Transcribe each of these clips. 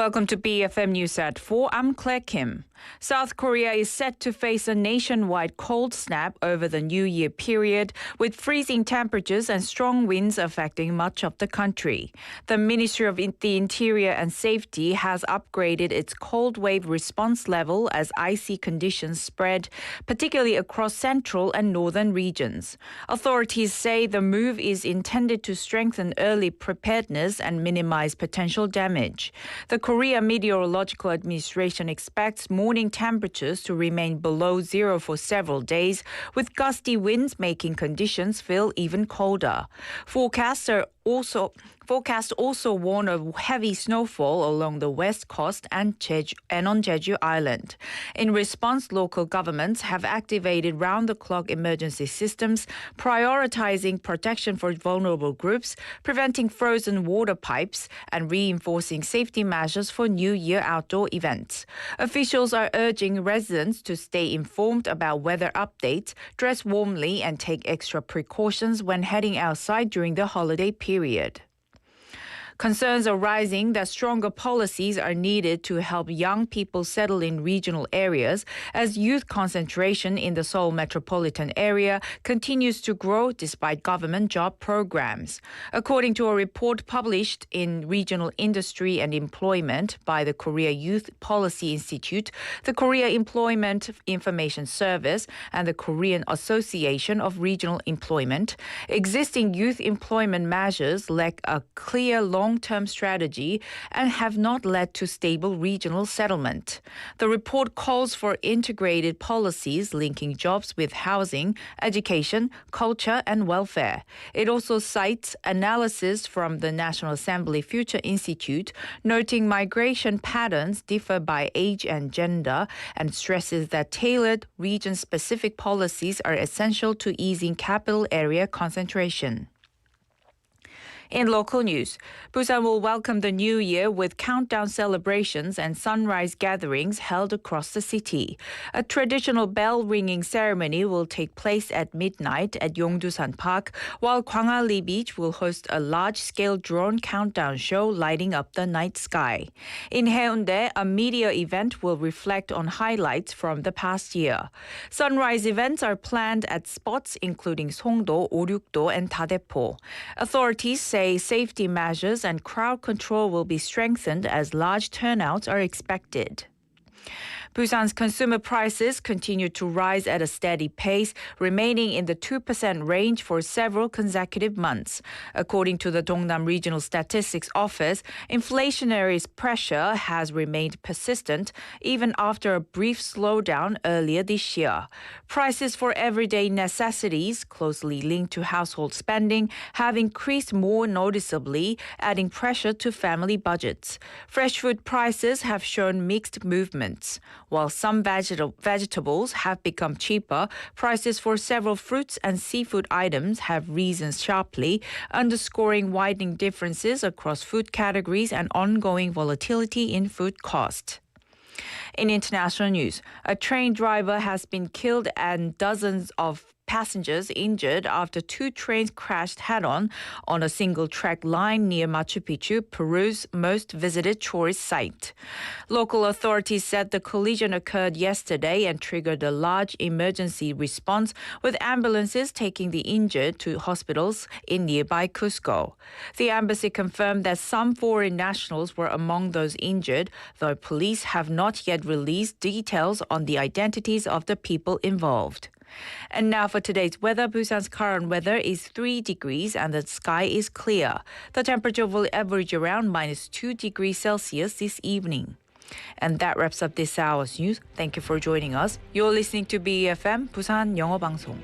Welcome to BFM News at 4. I'm Claire Kim. South Korea is set to face a nationwide cold snap over the New Year period, with freezing temperatures and strong winds affecting much of the country. The Ministry of the Interior and Safety has upgraded its cold wave response level as icy conditions spread, particularly across central and northern regions. Authorities say the move is intended to strengthen early preparedness and minimize potential damage. The Korea Meteorological Administration expects morning temperatures to remain below zero for several days, with gusty winds making conditions feel even colder. Forecasts also warn of heavy snowfall along the west coast and on Jeju Island. In response, local governments have activated round-the-clock emergency systems, prioritizing protection for vulnerable groups, preventing frozen water pipes, and reinforcing safety measures for New Year outdoor events. Officials are urging residents to stay informed about weather updates, dress warmly, and take extra precautions when heading outside during the holiday period. Concerns are rising that stronger policies are needed to help young people settle in regional areas as youth concentration in the Seoul metropolitan area continues to grow despite government job programs. According to a report published in Regional Industry and Employment by the Korea Youth Policy Institute, the Korea Employment Information Service, and the Korean Association of Regional Employment, existing youth employment measures lack a clear long-term strategy and have not led to stable regional settlement. The report calls for integrated policies linking jobs with housing, education, culture, and welfare. It also cites analysis from the National Assembly Future Institute, noting migration patterns differ by age and gender, and stresses that tailored region-specific policies are essential to easing capital area concentration. In local news, Busan will welcome the new year with countdown celebrations and sunrise gatherings held across the city. A traditional bell-ringing ceremony will take place at midnight at Yongdusan Park, while Gwangali Beach will host a large-scale drone countdown show lighting up the night sky. In Haeundae, a media event will reflect on highlights from the past year. Sunrise events are planned at spots including Songdo, Oryukdo, and Dadepo. Authorities say safety measures and crowd control will be strengthened as large turnouts are expected. Busan's consumer prices continue to rise at a steady pace, remaining in the 2% range for several consecutive months. According to the Dongnam Regional Statistics Office, inflationary pressure has remained persistent even after a brief slowdown earlier this year. Prices for everyday necessities, closely linked to household spending, have increased more noticeably, adding pressure to family budgets. Fresh food prices have shown mixed movements. While some vegetables have become cheaper, prices for several fruits and seafood items have risen sharply, underscoring widening differences across food categories and ongoing volatility in food cost. In international news, a train driver has been killed and dozens of passengers injured after two trains crashed head-on on a single-track line near Machu Picchu, Peru's most visited tourist site. Local authorities said the collision occurred yesterday and triggered a large emergency response, with ambulances taking the injured to hospitals in nearby Cusco. The embassy confirmed that some foreign nationals were among those injured, though police have not yet released details on the identities of the people involved. And now for today's weather. Busan's current weather is 3 degrees and the sky is clear. The temperature will average around -2 degrees Celsius this evening. And that wraps up this hour's news. Thank you for joining us. You're listening to BFM 부산영어방송.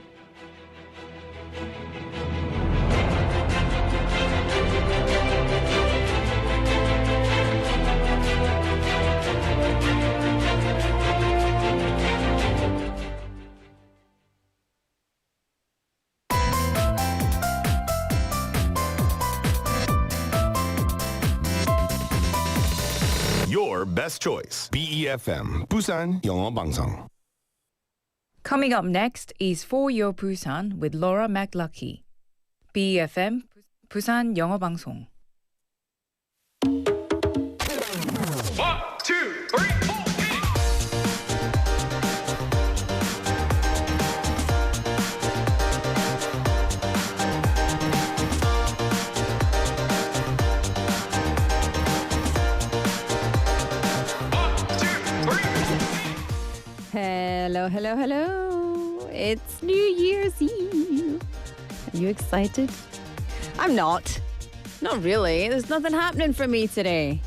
Your best choice. BEFM Busan 영어방송. Coming up next is For Your Busan with Laura McLucky. BFM 부산 영어방송. Hello, hello, hello. It's New Year's Eve. Are you excited? I'm not. Not really. There's nothing happening for me today.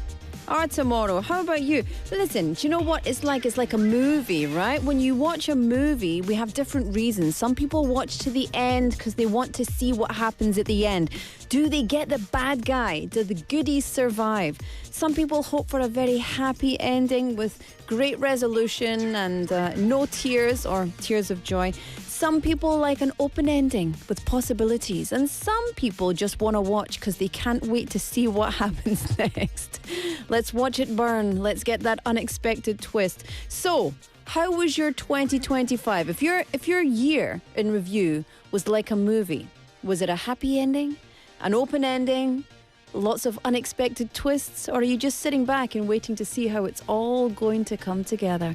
Or tomorrow. How about you? But listen, do you know what it's like? It's like a movie, right? When you watch a movie, we have different reasons. Some people watch to the end because they want to see what happens at the end. Do they get the bad guy? Do the goodies survive? Some people hope for a very happy ending with great resolution and no tears or tears of joy. Some people like an open ending with possibilities, and some people just want to watch because they can't wait to see what happens next. Let's watch it burn. Let's get that unexpected twist. So, how was your 2025? If your year in review was like a movie, was it a happy ending, an open ending, lots of unexpected twists, or are you just sitting back and waiting to see how it's all going to come together?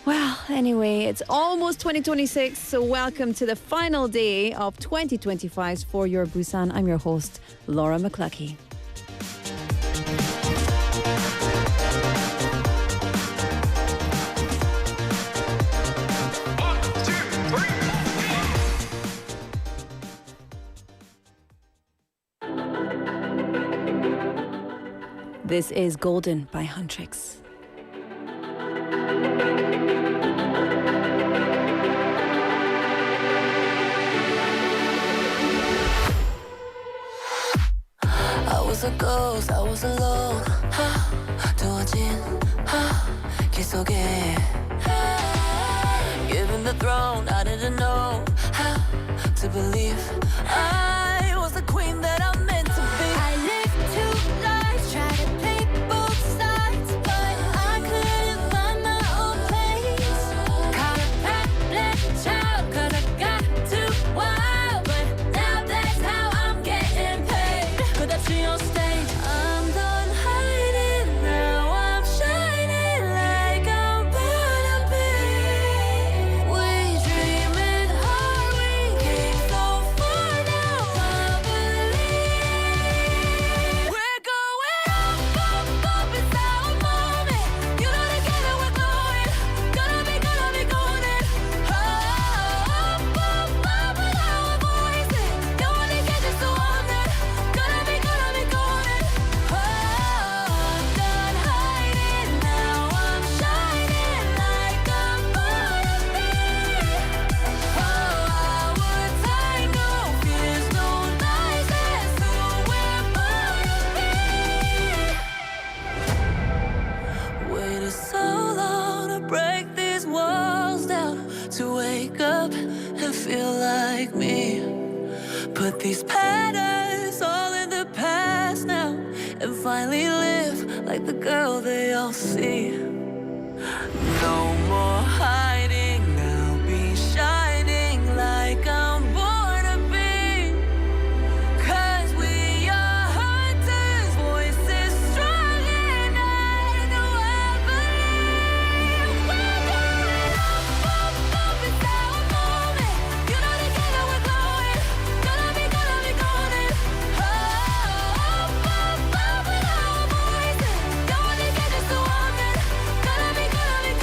Well, anyway, it's almost 2026, so welcome to the final day of 2025's For Your Busan. I'm your host, Laura McCluckey. This is Golden by Huntrix. I was a ghost, I was alone. 두어진 길 속에 given the throne, I didn't know how to believe I was the queen that I'm meant to be. I lived two lives, tried to play both sides, but I couldn't find my own place. Caught a pet child, 'cause I got too wild, but now that's how I'm getting paid. 끝없이 on stage, I'm done hiding, now I'm shining like I'm born to be. We dreaming hard, we came so far, now I believe we're going up, it's our moment. You know together we're going, gonna be golden. Up, with our voices, don't wanna get just so on it. Gonna be golden. I'm done hiding, now I'm shining like I'm born to be. Our time, no fears, no lies, that's who we're born to be. Waited so long to break these walls down, to wake up and feel like me. Put these patterns all in the past now, and finally live like the girl they all see. No more hiding, now be shining like I'm born to be. 'Cause we are hunters, voices strong, and I know I believe we're going up, it's our moment. You know together we're going, gonna be golden. Up, with our voices, don't wanna get just so on it. Gonna be golden.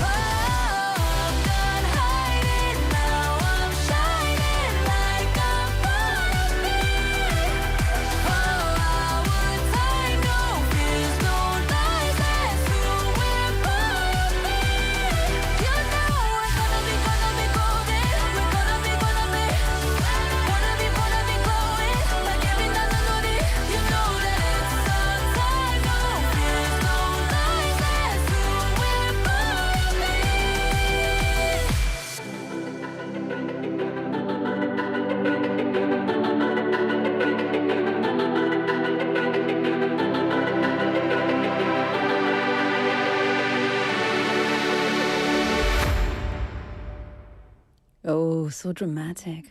I'm done hiding, now I'm shining like I'm born to be. Our time, no fears, no lies, that's who we're born to be. You know we're gonna be golden. We're gonna be glowing like every melody. You know that it's our time, no fears, no lies, that's who we're born to be. Oh, so dramatic.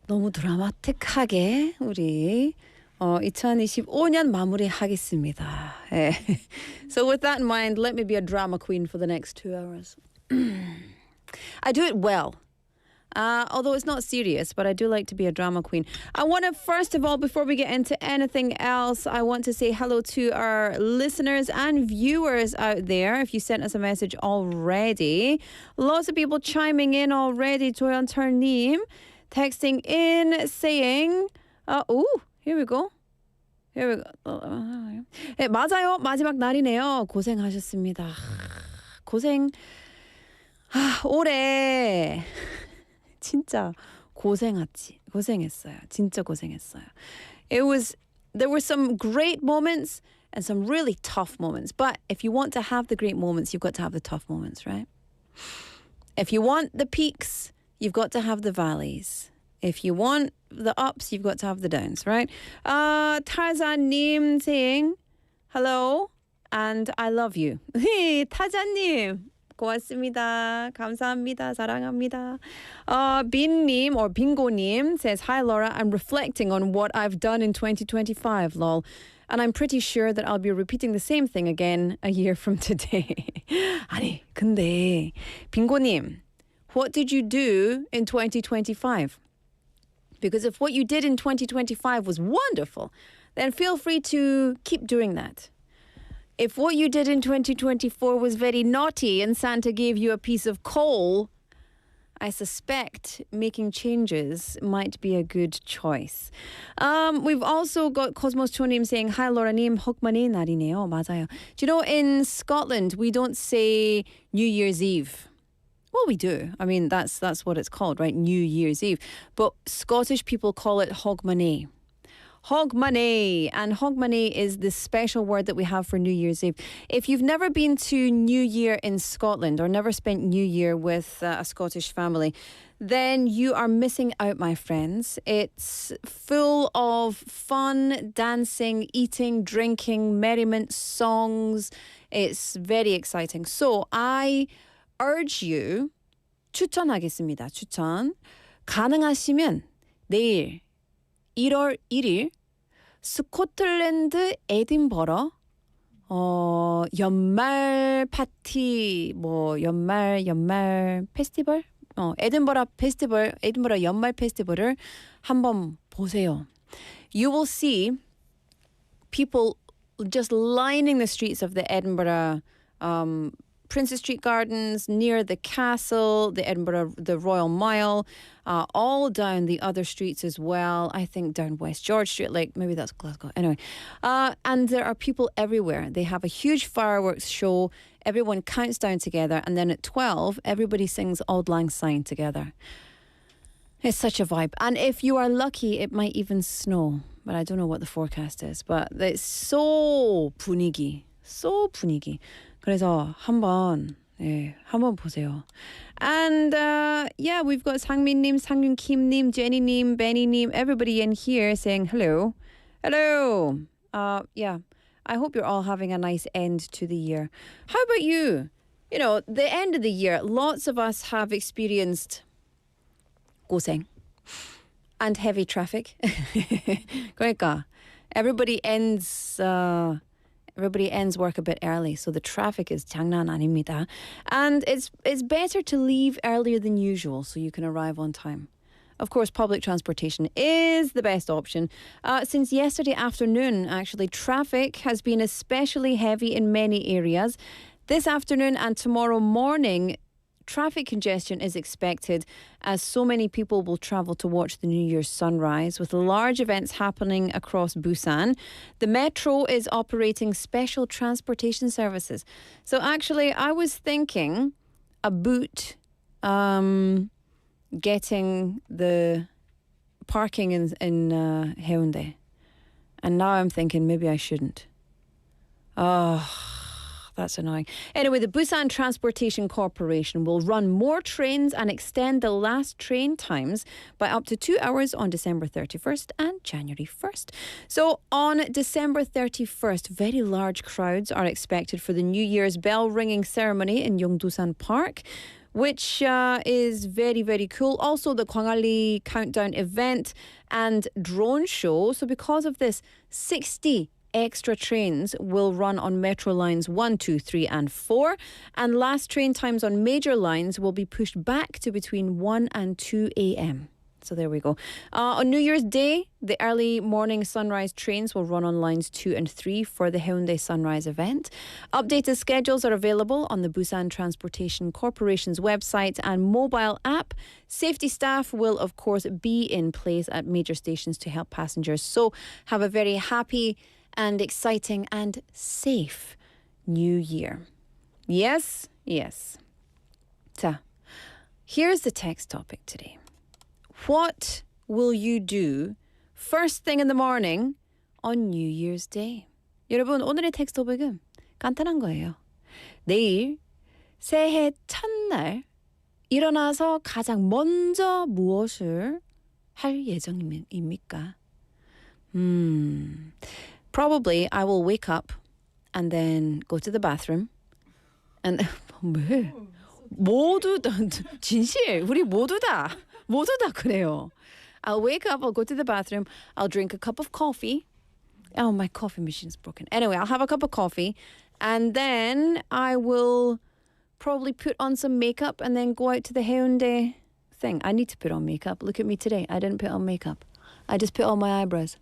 너무 드라마틱하게 우리 2025년 마무리하겠습니다. 예. So with that in mind, let me be a drama queen for the next 2 hours. I do it well. Although it's not serious, but I do like to be a drama queen. I want to, first of all, before we get into anything else, I want to say hello to our listeners and viewers out there. If you sent us a message already, lots of people chiming in already. 조연철님 texting in saying, here we go. Here we go. 네, 맞아요. 마지막 날이네요. 고생하셨습니다. 고생. 올해 진짜 고생했어요. 진짜 고생했어요. There were some great moments and some really tough moments. But if you want to have the great moments, you've got to have the tough moments, right? If you want the peaks, you've got to have the valleys. If you want the ups, you've got to have the downs, right? 타자님 saying hello and I love you. 타자님. 고맙습니다. 감사합니다. 사랑합니다. 빈님 or 빙고님 says, Hi Laura, I'm reflecting on what I've done in 2025, lol. And I'm pretty sure that I'll be repeating the same thing again a year from today. 아니, 근데 빙고님, what did you do in 2025? Because if what you did in 2025 was wonderful, then feel free to keep doing that. If what you did in 2024 was very naughty and Santa gave you a piece of coal, I suspect making changes might be a good choice. We've also got Cosmos Chonim saying, Hi Laura님, 헉만의 날이네요. 맞아요. Do you know, in Scotland, we don't say New Year's Eve. Well, we do. I mean, that's what it's called, right? New Year's Eve. But Scottish people call it Hogmanay. Hogmanay. And Hogmanay is the special word that we have for New Year's Eve. If you've never been to New Year in Scotland or never spent New Year with a Scottish family, then you are missing out, my friends. It's full of fun, dancing, eating, drinking, merriment, songs. It's very exciting. So I urge you, 추천하겠습니다. 추천. 가능하시면 내일 1월 1일 스코틀랜드 에딘버러 연말 파티 연말 페스티벌 에딘버러 연말 페스티벌을 한번 보세요. You will see people just lining the streets of the Edinburgh Princess Street Gardens, near the castle, the Royal Mile, all down the other streets as well. I think down West George Street, like maybe that's Glasgow. Anyway, and there are people everywhere. They have a huge fireworks show. Everyone counts down together, and then at 12, everybody sings Auld Lang Syne together. It's such a vibe. And if you are lucky, it might even snow. But I don't know what the forecast is. But it's so 분위기. 그래서 한번 보세요. And we've got 상민님, 상윤킴님, 제니님, 베니님, everybody in here saying hello. Hello. I hope you're all having a nice end to the year. How about you? You know, the end of the year, lots of us have experienced 고생 and heavy traffic. 그러니까 everybody ends work a bit early, so the traffic is 장난 아닙니다. And it's better to leave earlier than usual so you can arrive on time. Of course, public transportation is the best option. Since yesterday afternoon, actually, traffic has been especially heavy in many areas. This afternoon and tomorrow morning, traffic congestion is expected as so many people will travel to watch the New Year's sunrise with large events happening across Busan. The metro is operating special transportation services. So actually, I was thinking about getting the parking in Haeundae. And now I'm thinking maybe I shouldn't. That's annoying. Anyway, the Busan Transportation Corporation will run more trains and extend the last train times by up to 2 hours on December 31st and January 1st. So on December 31st, very large crowds are expected for the New Year's bell ringing ceremony in Yeongdusan Park, which is very, very cool. Also, the Kwangali Countdown event and drone show. So because of this, 68 extra trains will run on metro lines 1, 2, 3 and 4. And last train times on major lines will be pushed back to between 1 and 2 a.m. So there we go. On New Year's Day, the early morning sunrise trains will run on lines 2 and 3 for the Haeundae Sunrise event. Updated schedules are available on the Busan Transportation Corporation's website and mobile app. Safety staff will, of course, be in place at major stations to help passengers. So have a very happy and exciting and safe New Year. Yes, yes. 자, here's the text topic today. What will you do first thing in the morning on New Year's Day? 여러분, 오늘의 텍스트 토픽은 간단한 거예요. 내일 새해 첫날 일어나서 가장 먼저 무엇을 할 예정입니까? Probably I will wake up and then go to the bathroom and 왜? 모두 다 진실 우리 모두 다 그래요. I'll wake up, I'll go to the bathroom, I'll drink a cup of coffee. Oh, my coffee machine's broken. Anyway, I'll have a cup of coffee and then I will probably put on some makeup and then go out to the Haeundae thing. I need to put on makeup. Look at me today. I didn't put on makeup. I just put on my eyebrows.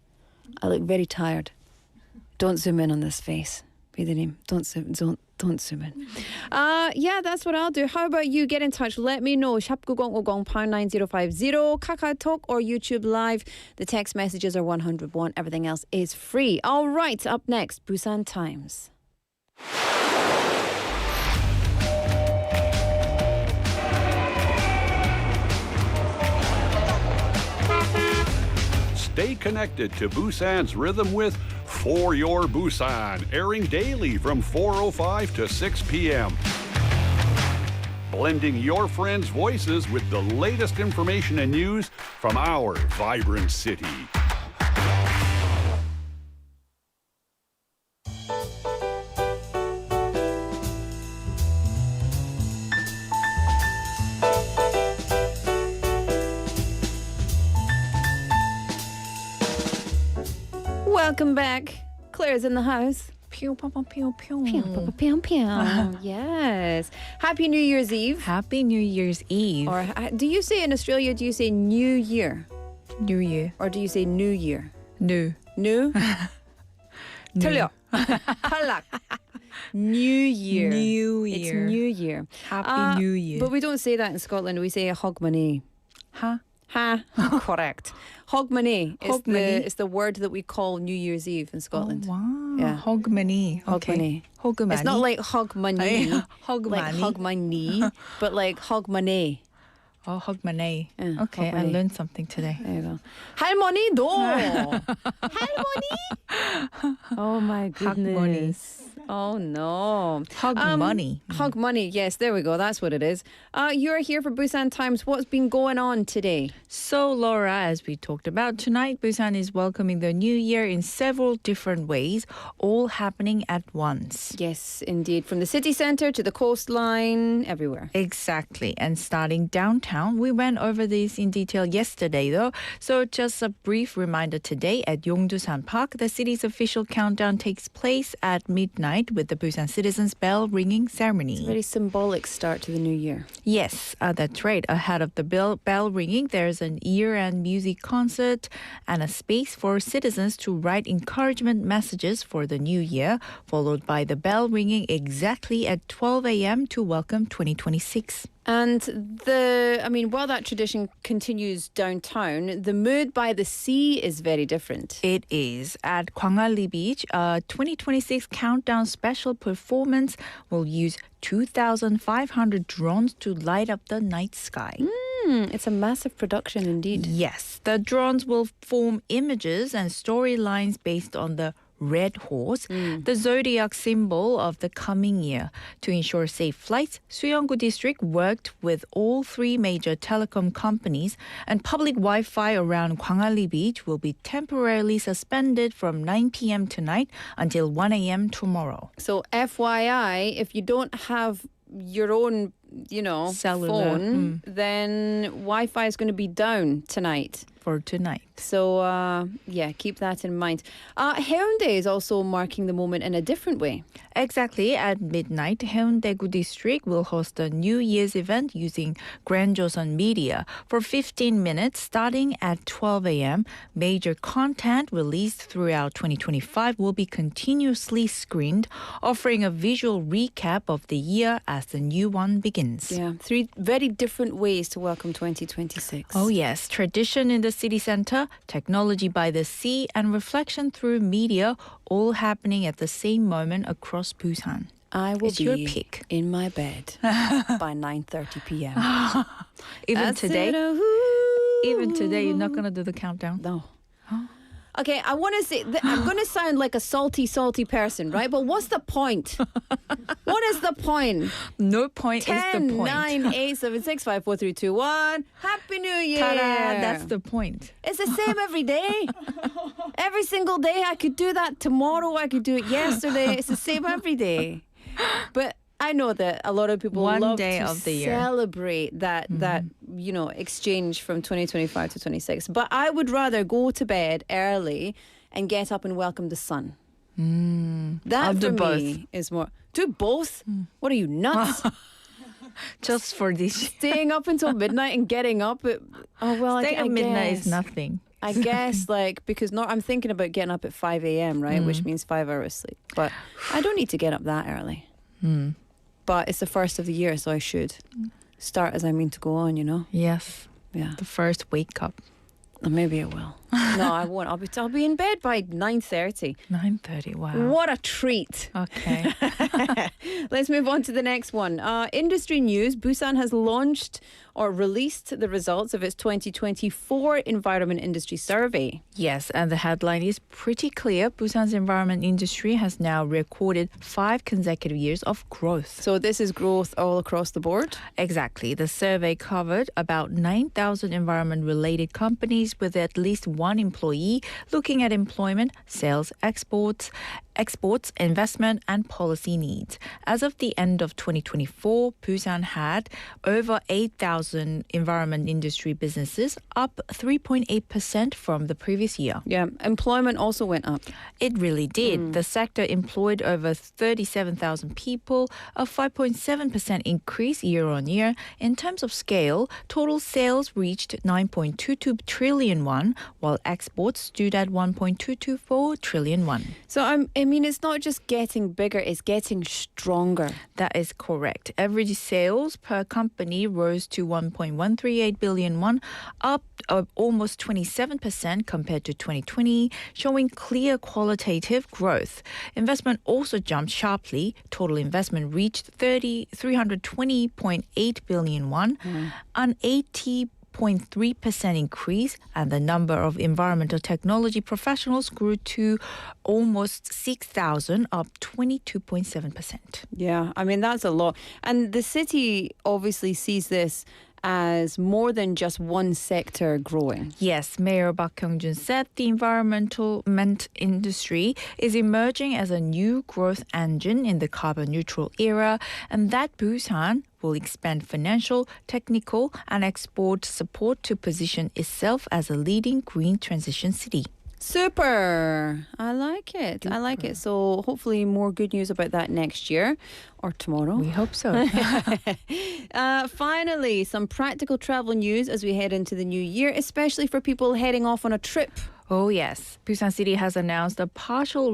I look very tired. Don't zoom in on this face. Don't zoom in. Yeah, that's what I'll do. How about you? Get in touch. Let me know. 샵 9050 pound 9050 KakaoTalk or YouTube Live. The text messages are 101. Everything else is free. All right, up next, Busan Times. Stay connected to Busan's rhythm with For Your Busan, airing daily from 4:05 to 6 p.m. Blending your friends' voices with the latest information and news from our vibrant city. Welcome back. Claire's in the house. Pew, pew, pew, pew, Pew, pew, pew, pew. Yes. Happy New Year's Eve. Happy New Year's Eve. Or do you say in Australia, do you say New Year? New Year. Or do you say New Year? New. New? 틀려. 탈락. New Year. New It's Year. New Year. Happy New Year. But we don't say that in Scotland. We say hogmanay. Huh? Ha. Correct. Hogmanay is the word that we call New Year's Eve in Scotland. Oh, wow. Yeah. Hogmanay. Hogmanay. Hogmanay. It's not like hog money, Hog like money. hog my knee, but like hog money. Oh, Hogmanay. Yeah, Okay, I Hogmanay. learned something today. There you go. 할머니, no. 할머니. Oh my goodness. Oh no. Hog money. Hog money. Yes, there we go. That's what it is. You're here for Busan Times. What's been going on today? So, Laura, as we talked about tonight, Busan is welcoming the new year in several different ways, all happening at once. Yes, indeed. From the city centre to the coastline, everywhere. Exactly. And starting downtown, we went over this in detail yesterday, though. So just a brief reminder today at Yongdusan Park, the city's official countdown takes place at midnight with the Busan Citizens Bell ringing ceremony. Very symbolic start to the new year. Yes, that's right. Ahead of the bell ringing, there's an ear and music concert and a space for citizens to write encouragement messages for the new year, followed by the bell ringing exactly at 12 a.m. to welcome 2026. And while that tradition continues downtown, the mood by the sea is very different. It is. At Gwangalli Beach, a 2026 countdown special performance will use 2,500 drones to light up the night sky. It's a massive production indeed. Yes, the drones will form images and storylines based on the red horse, the zodiac symbol of the coming year. To ensure safe flights, Suyeonggu District worked with all three major telecom companies, and public Wi-Fi around Gwangalli Beach will be temporarily suspended from 9 p.m. tonight until 1 a.m. tomorrow. So FYI, if you don't have your own, Cellular. phone, then Wi-Fi is going to be down tonight. for tonight. So, keep that in mind. Haeundae is also marking the moment in a different way. Exactly at midnight, Haeundae-gu District will host a New Year's event using Grand Joseon Media. For 15 minutes, starting at 12 a.m., major content released throughout 2025 will be continuously screened, offering a visual recap of the year as the new one begins. Yeah, 3 very different ways to welcome 2026. Oh yes, tradition in the city center, technology by the sea, and reflection through media, all happening at the same moment across Busan. I will It's be your pick. in my bed by 9:30 p.m. Even today, Even you're not gonna do the countdown. No. Okay, I want to say, I'm going to sound like a salty person, right? But what's the point? What is the point? No point is the 10, point. 9, 8, 7, 6, 5, 4, 3, 2, 1. Happy New Year. Ta-da, that's the point. It's the same every day. Every single day. I could do that tomorrow. I could do it yesterday. It's the same every day. But I know that a lot of people One love day to of the year. celebrate that exchange from 2025 to 26. But I would rather go to bed early and get up and welcome the sun. That I'll for do me is more. Do both? What are you, nuts? Just for this. Staying up until midnight and getting up at Staying at midnight guess. is nothing. I guess because I'm thinking about getting up at 5 a.m. right, which means 5 hours sleep. But I don't need to get up that early. But it's the first of the year, so I should start as I mean to go on, you know? Yes, Yeah. the first wake up. Or maybe I will. No, I won't. I'll be in bed by 9:30. 9:30, wow. What a treat. Okay. Let's move on to the next one. Industry news. Busan has launched or released the results of its 2024 Environment Industry Survey. Yes, and the headline is pretty clear. Busan's environment industry has now recorded 5 consecutive years of growth. So this is growth all across the board? Exactly. The survey covered about 9,000 environment-related companies with at least one employee, looking at employment, sales, exports, investment, and policy needs. As of the end of 2024, Busan had over 8,000 environment industry businesses, up 3.8% from the previous year. Yeah. Employment also went up. It really did. The sector employed over 37,000 people, a 5.7% increase year on year. In terms of scale, total sales reached 9.22 trillion won, while exports stood at 1.224 trillion won. So I mean, it's not just getting bigger, it's getting stronger. That is correct. Average sales per company rose to 1.138 billion won, up almost 27% compared to 2020, showing clear qualitative growth. Investment also jumped sharply. Total investment reached 320.8 billion won, an 80.3% increase, and the number of environmental technology professionals grew to almost 6,000, up 22.7%. Yeah, I mean, that's a lot. And the city obviously sees this as more than just one sector growing. Yes, Mayor Park Kyung-jun said the environment industry is emerging as a new growth engine in the carbon neutral era, and that Busan will expand financial, technical, and export support to position itself as a leading green transition city. Super. I like it. I like it. So hopefully more good news about that next year or tomorrow. We hope so. Finally, some practical travel news as we head into the new year, especially for people heading off on a trip. Oh, yes. Busan City has announced a partial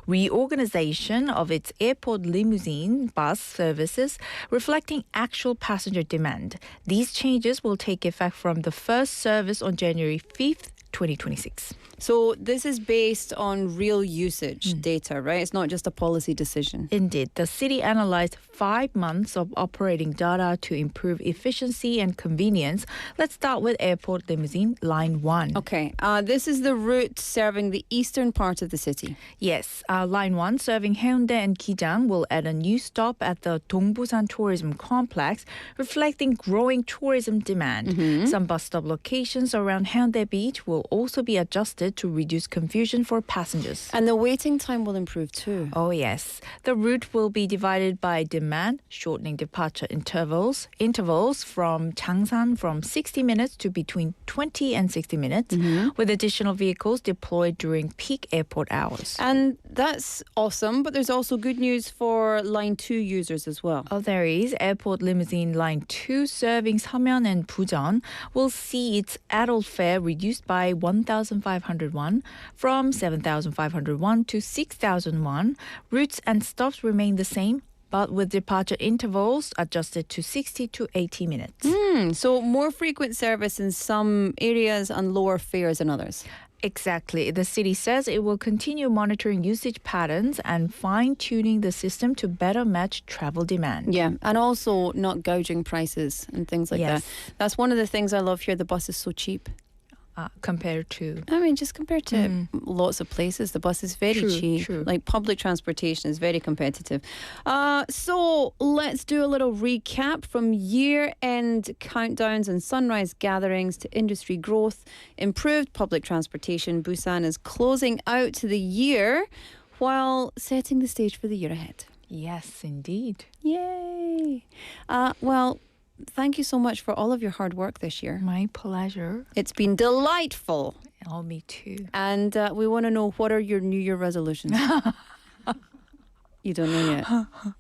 reorganization of its airport limousine bus services, reflecting actual passenger demand. These changes will take effect from the first service on January 5th, 2026. So this is based on real usage data, right? It's not just a policy decision. Indeed, the city analyzed 5 months of operating data to improve efficiency and convenience. Let's start with airport limousine Line 1. Okay, this is the route serving the eastern part of the city. Yes, Line 1 serving Haeundae and Gijang will add a new stop at the Dongbusan Tourism Complex, reflecting growing tourism demand. Some bus stop locations around Haeundae Beach will will also be adjusted to reduce confusion for passengers. And the waiting time will improve too. Oh yes, the route will be divided by demand, shortening departure intervals from Changsan from 60 minutes to between 20 and 60 minutes, with additional vehicles deployed during peak airport hours. And that's awesome, but there's also good news for Line 2 users as well. Oh, there is. Airport Limousine Line 2 serving Seomyeon and Busan will see its adult fare reduced by 1,500 won from 7,500 won to 6,000 won. Routes and stops remain the same, but with departure intervals adjusted to 60 to 80 minutes. So more frequent service in some areas and lower fares in others. Exactly. The city says it will continue monitoring usage patterns and fine-tuning the system to better match travel demand. Yeah, and also not gouging prices and things like Yes. that. That's one of the things I love here. The bus is so cheap. Compared to... I mean, just compared to lots of places, the bus is very True, cheap. true. Like public transportation is very competitive. So let's do a little recap from year-end countdowns and sunrise gatherings to industry growth, improved public transportation. Busan is closing out the year while setting the stage for the year ahead. Yes, indeed. Yay! Well, thank you so much for all of your hard work this year. My pleasure. It's been delightful. Oh, me too. And we want to know, what are your New Year resolutions? You don't know yet?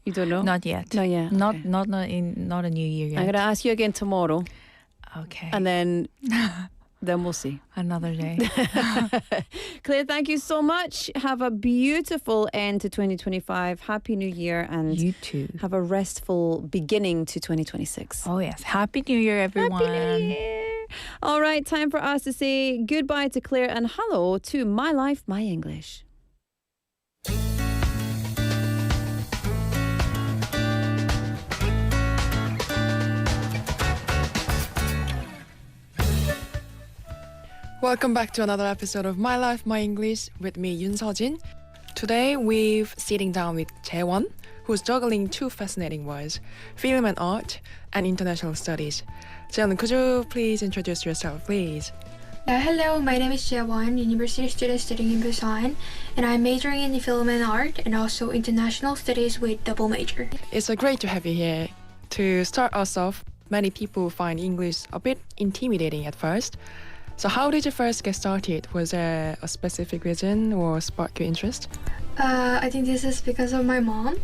You don't know? Not yet. Not yet. Not Okay. not a new year yet. I'm going to ask you again tomorrow, Okay. and then we'll see. Another day. Claire, thank you so much. Have a beautiful end to 2025. Happy New Year, and You too. have a restful beginning to 2026. Oh yes. Happy New Year, everyone. Happy New Year. All right, time for us to say goodbye to Claire and hello to My Life, My English. Welcome back to another episode of My Life, My English with me, Yoon Seo-jin. Today we're sitting down with Jae-won, who's juggling two fascinating words, film and art and international studies. Jae-won, could you please introduce yourself, please? Hello, my name is Jae-won, university student studying in Busan, and I'm majoring in film and art and also international studies with double major. It's great to have you here. To start us off, many people find English a bit intimidating at first. So how did you first get started? Was there a specific reason or spark your interest? I think this is because of my mom.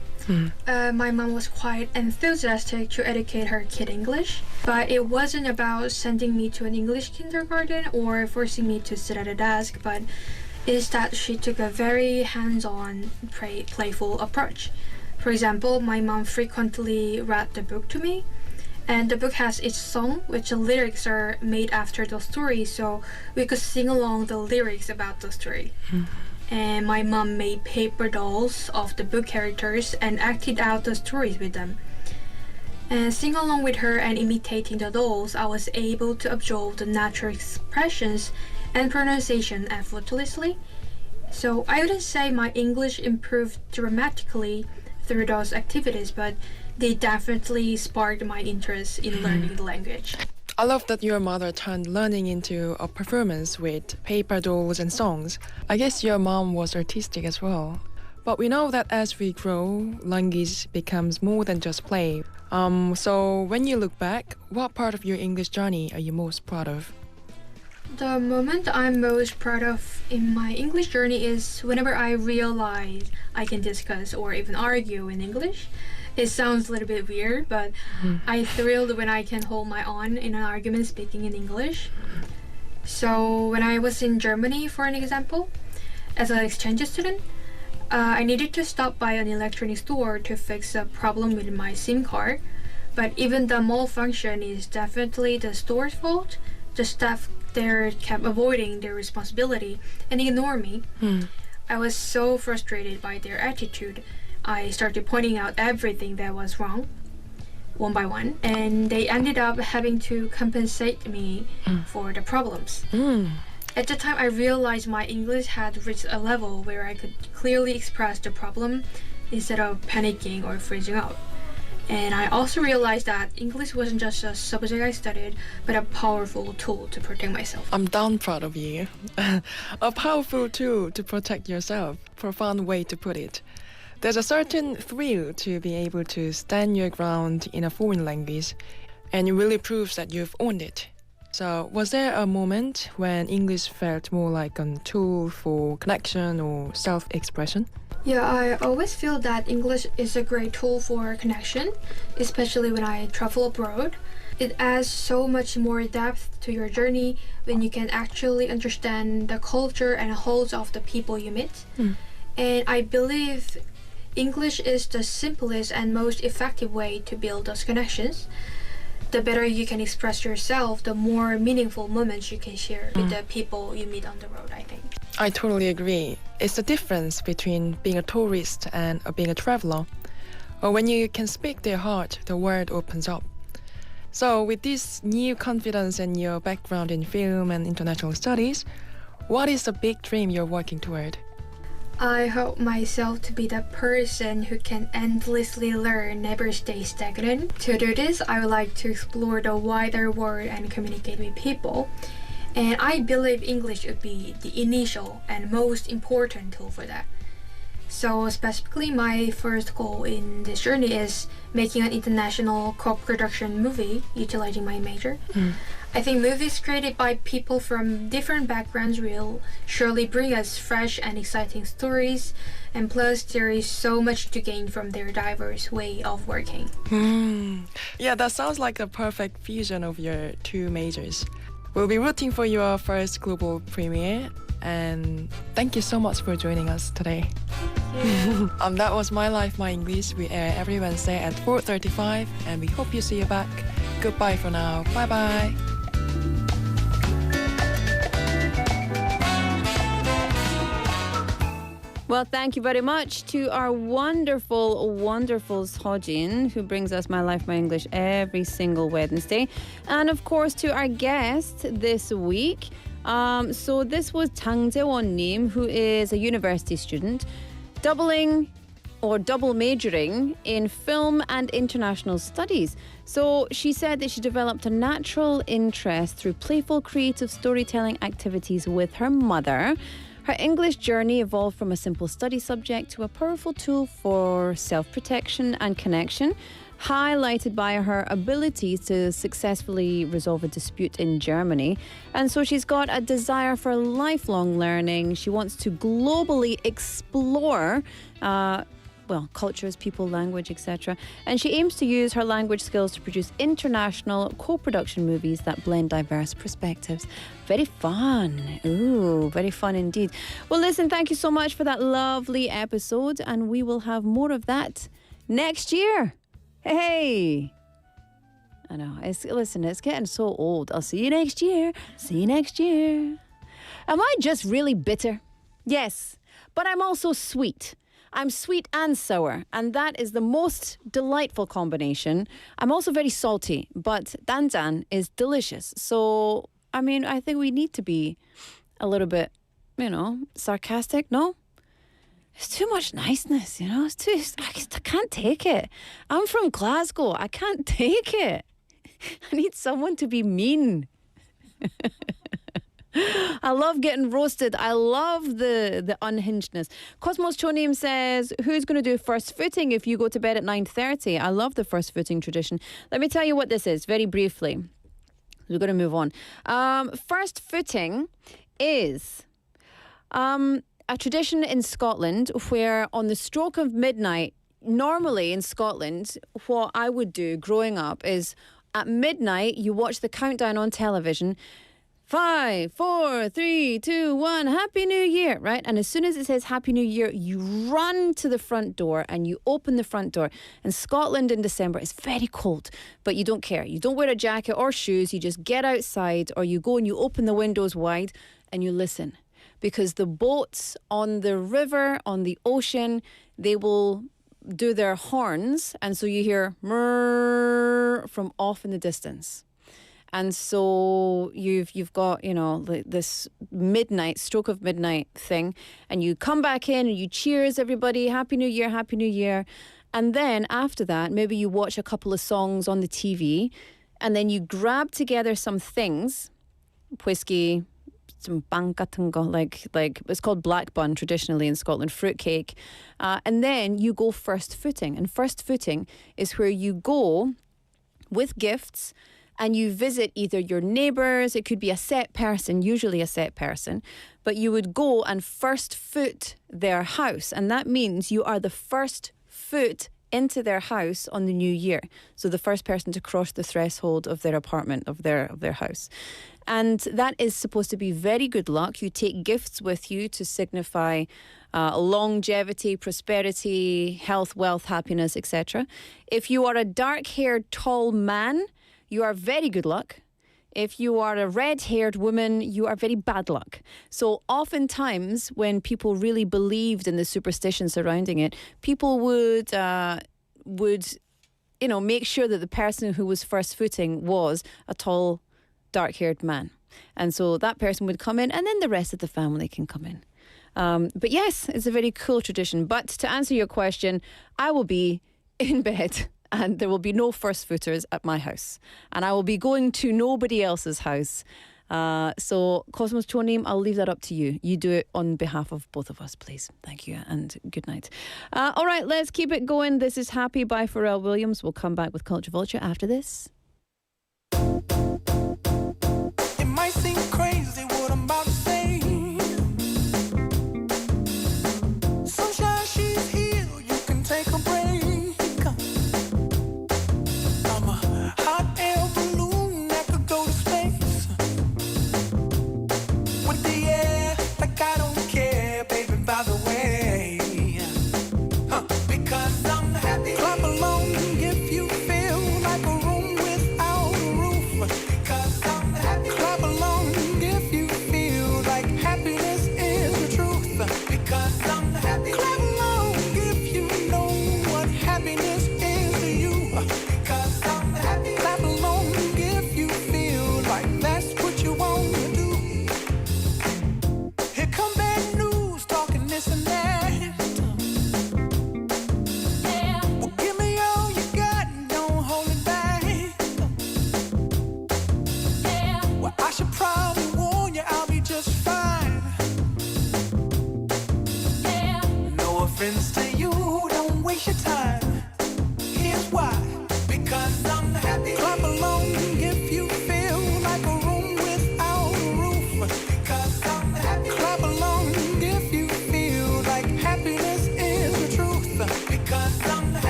My mom was quite enthusiastic to educate her kid English, but it wasn't about sending me to an English kindergarten or forcing me to sit at a desk, but instead she took a very hands-on, playful approach. For example, my mom frequently read the book to me, and the book has its song, which the lyrics are made after the story, so we could sing along the lyrics about the story. And my mom made paper dolls of the book characters and acted out the stories with them. And sing along with her and imitating the dolls, I was able to absorb the natural expressions and pronunciation effortlessly. So I wouldn't say my English improved dramatically through those activities, but they definitely sparked my interest in learning the language. I love that your mother turned learning into a performance with paper dolls and songs. I guess your mom was artistic as well. But we know that as we grow, language becomes more than just play. So when you look back, what part of your English journey are you most proud of? The moment I'm most proud of in my English journey is whenever I realize I can discuss or even argue in English. It sounds a little bit weird, but I thrilled when I can hold my own in an argument speaking in English. So when I was in Germany, for an example, as an exchange student, I needed to stop by an electronic store to fix a problem with my SIM card. But even the malfunction is definitely the store's fault. The staff there kept avoiding their responsibility and ignored me. I was so frustrated by their attitude. I started pointing out everything that was wrong, one by one, and they ended up having to compensate me for the problems. At the time, I realized my English had reached a level where I could clearly express the problem instead of panicking or freezing out. And I also realized that English wasn't just a subject I studied, but a powerful tool to protect myself. I'm damn proud of you. A powerful tool to protect yourself. Profound way to put it. There's a certain thrill to be able to stand your ground in a foreign language, and it really proves that you've owned it. So, was there a moment when English felt more like a tool for connection or self-expression? Yeah, I always feel that English is a great tool for connection, especially when I travel abroad. It adds so much more depth to your journey when you can actually understand the culture and holds of the people you meet. And I believe English is the simplest and most effective way to build those connections. The better you can express yourself, the more meaningful moments you can share with the people you meet on the road, I think. I totally agree. It's the difference between being a tourist and being a traveler. Or when you can speak their heart, the world opens up. So with this new confidence and your background in film and international studies, what is the big dream you're working toward? I hope myself to be the person who can endlessly learn, never stay stagnant. To do this, I would like to explore the wider world and communicate with people. And I believe English would be the initial and most important tool for that. So specifically, my first goal in this journey is making an international co-production movie utilizing my major. I think movies created by people from different backgrounds will surely bring us fresh and exciting stories, and plus there is so much to gain from their diverse way of working. Yeah, that sounds like a perfect fusion of your two majors. We'll be rooting for your first global premiere, and thank you so much for joining us today. That was My Life, My English. We air every Wednesday at 4:35, and we hope you see you back. Goodbye for now. Bye-bye. Well, thank you very much to our wonderful, wonderful Sojin, who brings us My Life, My English every single Wednesday. And of course, to our guest this week. So this was Jang Jae-won Nim, who is a university student, double majoring in film and international studies. So she said that she developed a natural interest through playful, creative storytelling activities with her mother. Her English journey evolved from a simple study subject to a powerful tool for self-protection and connection, highlighted by her ability to successfulully resolve a dispute in Germany. And so she's got a desire for lifelong learning. She wants to globally explore cultures, people, language, etc. And she aims to use her language skills to produce international co-production movies that blend diverse perspectives. Very fun. Ooh, very fun indeed. Well, listen, thank you so much for that lovely episode, and we will have more of that next year. Hey! I know. It's getting so old. I'll see you next year. See you next year. Am I just really bitter? Yes, but I'm also sweet. I'm sweet and sour, and that is the most delightful combination. I'm also very salty, but danjan is delicious. So, I mean, I think we need to be a little bit, sarcastic, no? It's too much niceness, I can't take it. I'm from Glasgow. I can't take it. I need someone to be mean. I love getting roasted. I love the unhingedness. Cosmos Chonim says, who's going to do first footing if you go to bed at 9:30? I love the first footing tradition. Let me tell you what this is very briefly. We're going to move on. First footing is a tradition in Scotland where on the stroke of midnight, normally in Scotland, what I would do growing up is at midnight, you watch the countdown on television. 5, 4, 3, 2, 1, Happy New Year, right? And as soon as it says Happy New Year, you run to the front door and you open the front door. And Scotland in December is very cold, but you don't care. You don't wear a jacket or shoes. You just get outside, or you go and you open the windows wide and you listen. Because the boats on the river, on the ocean, they will do their horns. And so you hear murr from off in the distance. And so you've got, this stroke of midnight thing, and you come back in and you cheers everybody, Happy New Year, Happy New Year. And then after that, maybe you watch a couple of songs on the TV, and then you grab together some things, whiskey, some 빵 같은 거, like it's called black bun traditionally in Scotland, fruitcake, and then you go first footing. And first footing is where you go with gifts and you visit either your neighbours, it could be a set person, usually a set person, but you would go and first foot their house. And that means you are the first foot into their house on the new year. So the first person to cross the threshold of their apartment, of their house. And that is supposed to be very good luck. You take gifts with you to signify longevity, prosperity, health, wealth, happiness, etc. If you are a dark-haired tall man, you are very good luck. If you are a red-haired woman, you are very bad luck. So oftentimes when people really believed in the superstition surrounding it, people would make sure that the person who was first footing was a tall, dark-haired man. And so that person would come in and then the rest of the family can come in. But yes, it's a very cool tradition. But to answer your question, I will be in bed and there will be no first footers at my house. And I will be going to nobody else's house. So Cosmos Chonim, I'll leave that up to you. You do it on behalf of both of us, please. Thank you and good night. All right, let's keep it going. This is Happy by Pharrell Williams. We'll come back with Culture Vulture after this. It might seem crazy what I'm about to say. Sunshine, she's here. You can take a break. I'm a hot air balloon that could go to space with the air, like I don't care, baby. By the way, because I'm happy. Clap along if you feel like a room without a roof. Because I'm happy. Clap along if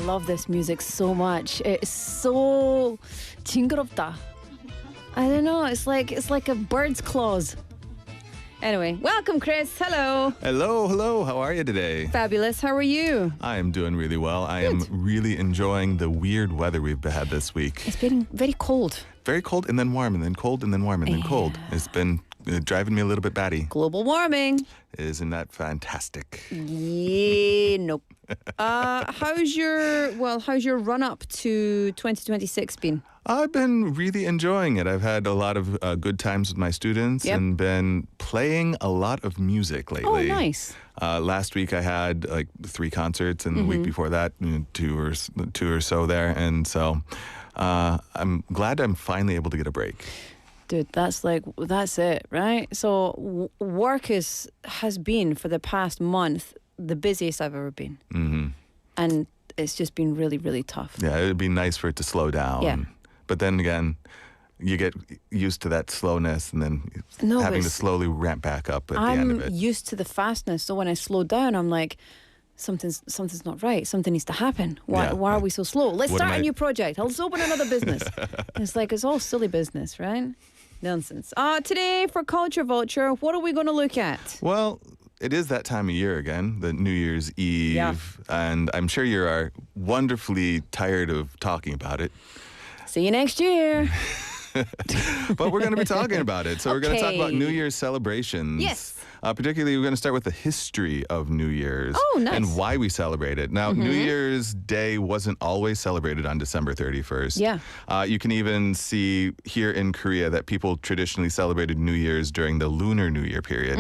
love this music so much. It's so 징그럽다. I don't know. It's like a bird's claws. Anyway, welcome, Chris. Hello. Hello. How are you today? Fabulous. How are you? I am doing really well. I am really enjoying the weird weather we've had this week. It's been very cold. Very cold and then warm and then cold and then warm and then cold. It's been driving me a little bit batty. Global warming. Isn't that fantastic? Yeah, nope. How's your run up to 2026 been? I've been really enjoying it. I've had a lot of good times with my students and been playing a lot of music lately. Oh, nice. Last week I had like 3 concerts, and the week before that, 2 or so there. And so I'm glad I'm finally able to get a break. Dude, that's it, right? So work has been for the past month the busiest I've ever been. Mm-hmm. And it's just been really, really tough. Yeah, it would be nice for it to slow down. Yeah. But then again, you get used to that slowness and then having to slowly ramp back up at the end of it. I'm used to the fastness. So when I slow down, I'm like, something's not right. Something needs to happen. Why are we so slow? Let's start a new project. Let's open another business. It's all silly business, right? Nonsense. Today for Culture Vulture, what are we going to look at? Well, it is that time of year again, the New Year's Eve. And I'm sure you are wonderfully tired of talking about it. See you next year. But we're going to be talking about it. So we're going to talk about New Year's celebrations. Yes. Particularly, we're going to start with the history of New Year's and why we celebrate it. Now, New Year's Day wasn't always celebrated on December 31st. Yeah. You can even see here in Korea that people traditionally celebrated New Year's during the Lunar New Year period.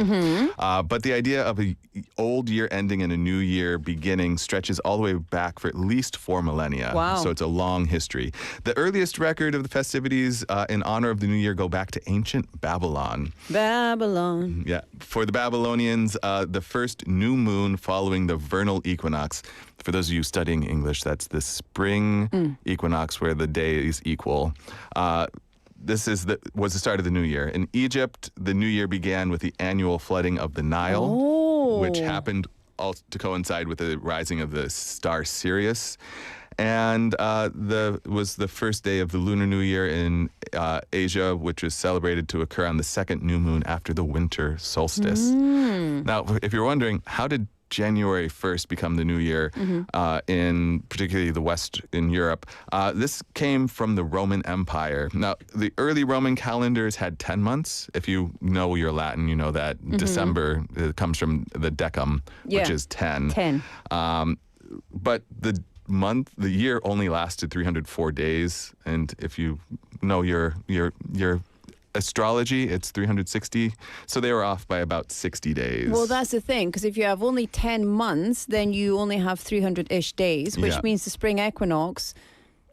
But the idea of an old year ending and a new year beginning stretches all the way back for at least 4 millennia. Wow. So it's a long history. The earliest record of the festivities in honor of the New Year go back to ancient Babylon. Babylon. Yeah. For the Babylonians, the first new moon following the vernal equinox. For those of you studying English, that's the spring equinox where the days equal. This was the start of the new year. In Egypt, the new year began with the annual flooding of the Nile, which happened to coincide with the rising of the star Sirius. And was the first day of the Lunar New Year in Asia, which was celebrated to occur on the second new moon after the winter solstice. Now, if you're wondering, how did January 1st become the new year in particularly the West in Europe? This came from the Roman Empire. Now, the early Roman calendars had 10 months. If you know your Latin, you know that December comes from the decum, which is 10. 10. But the year only lasted 304 days, and if you know your astrology, it's 360, so they were off by about 60 days. Well, that's the thing, because if you have only 10 months, then you only have 300-ish days, which means the spring equinox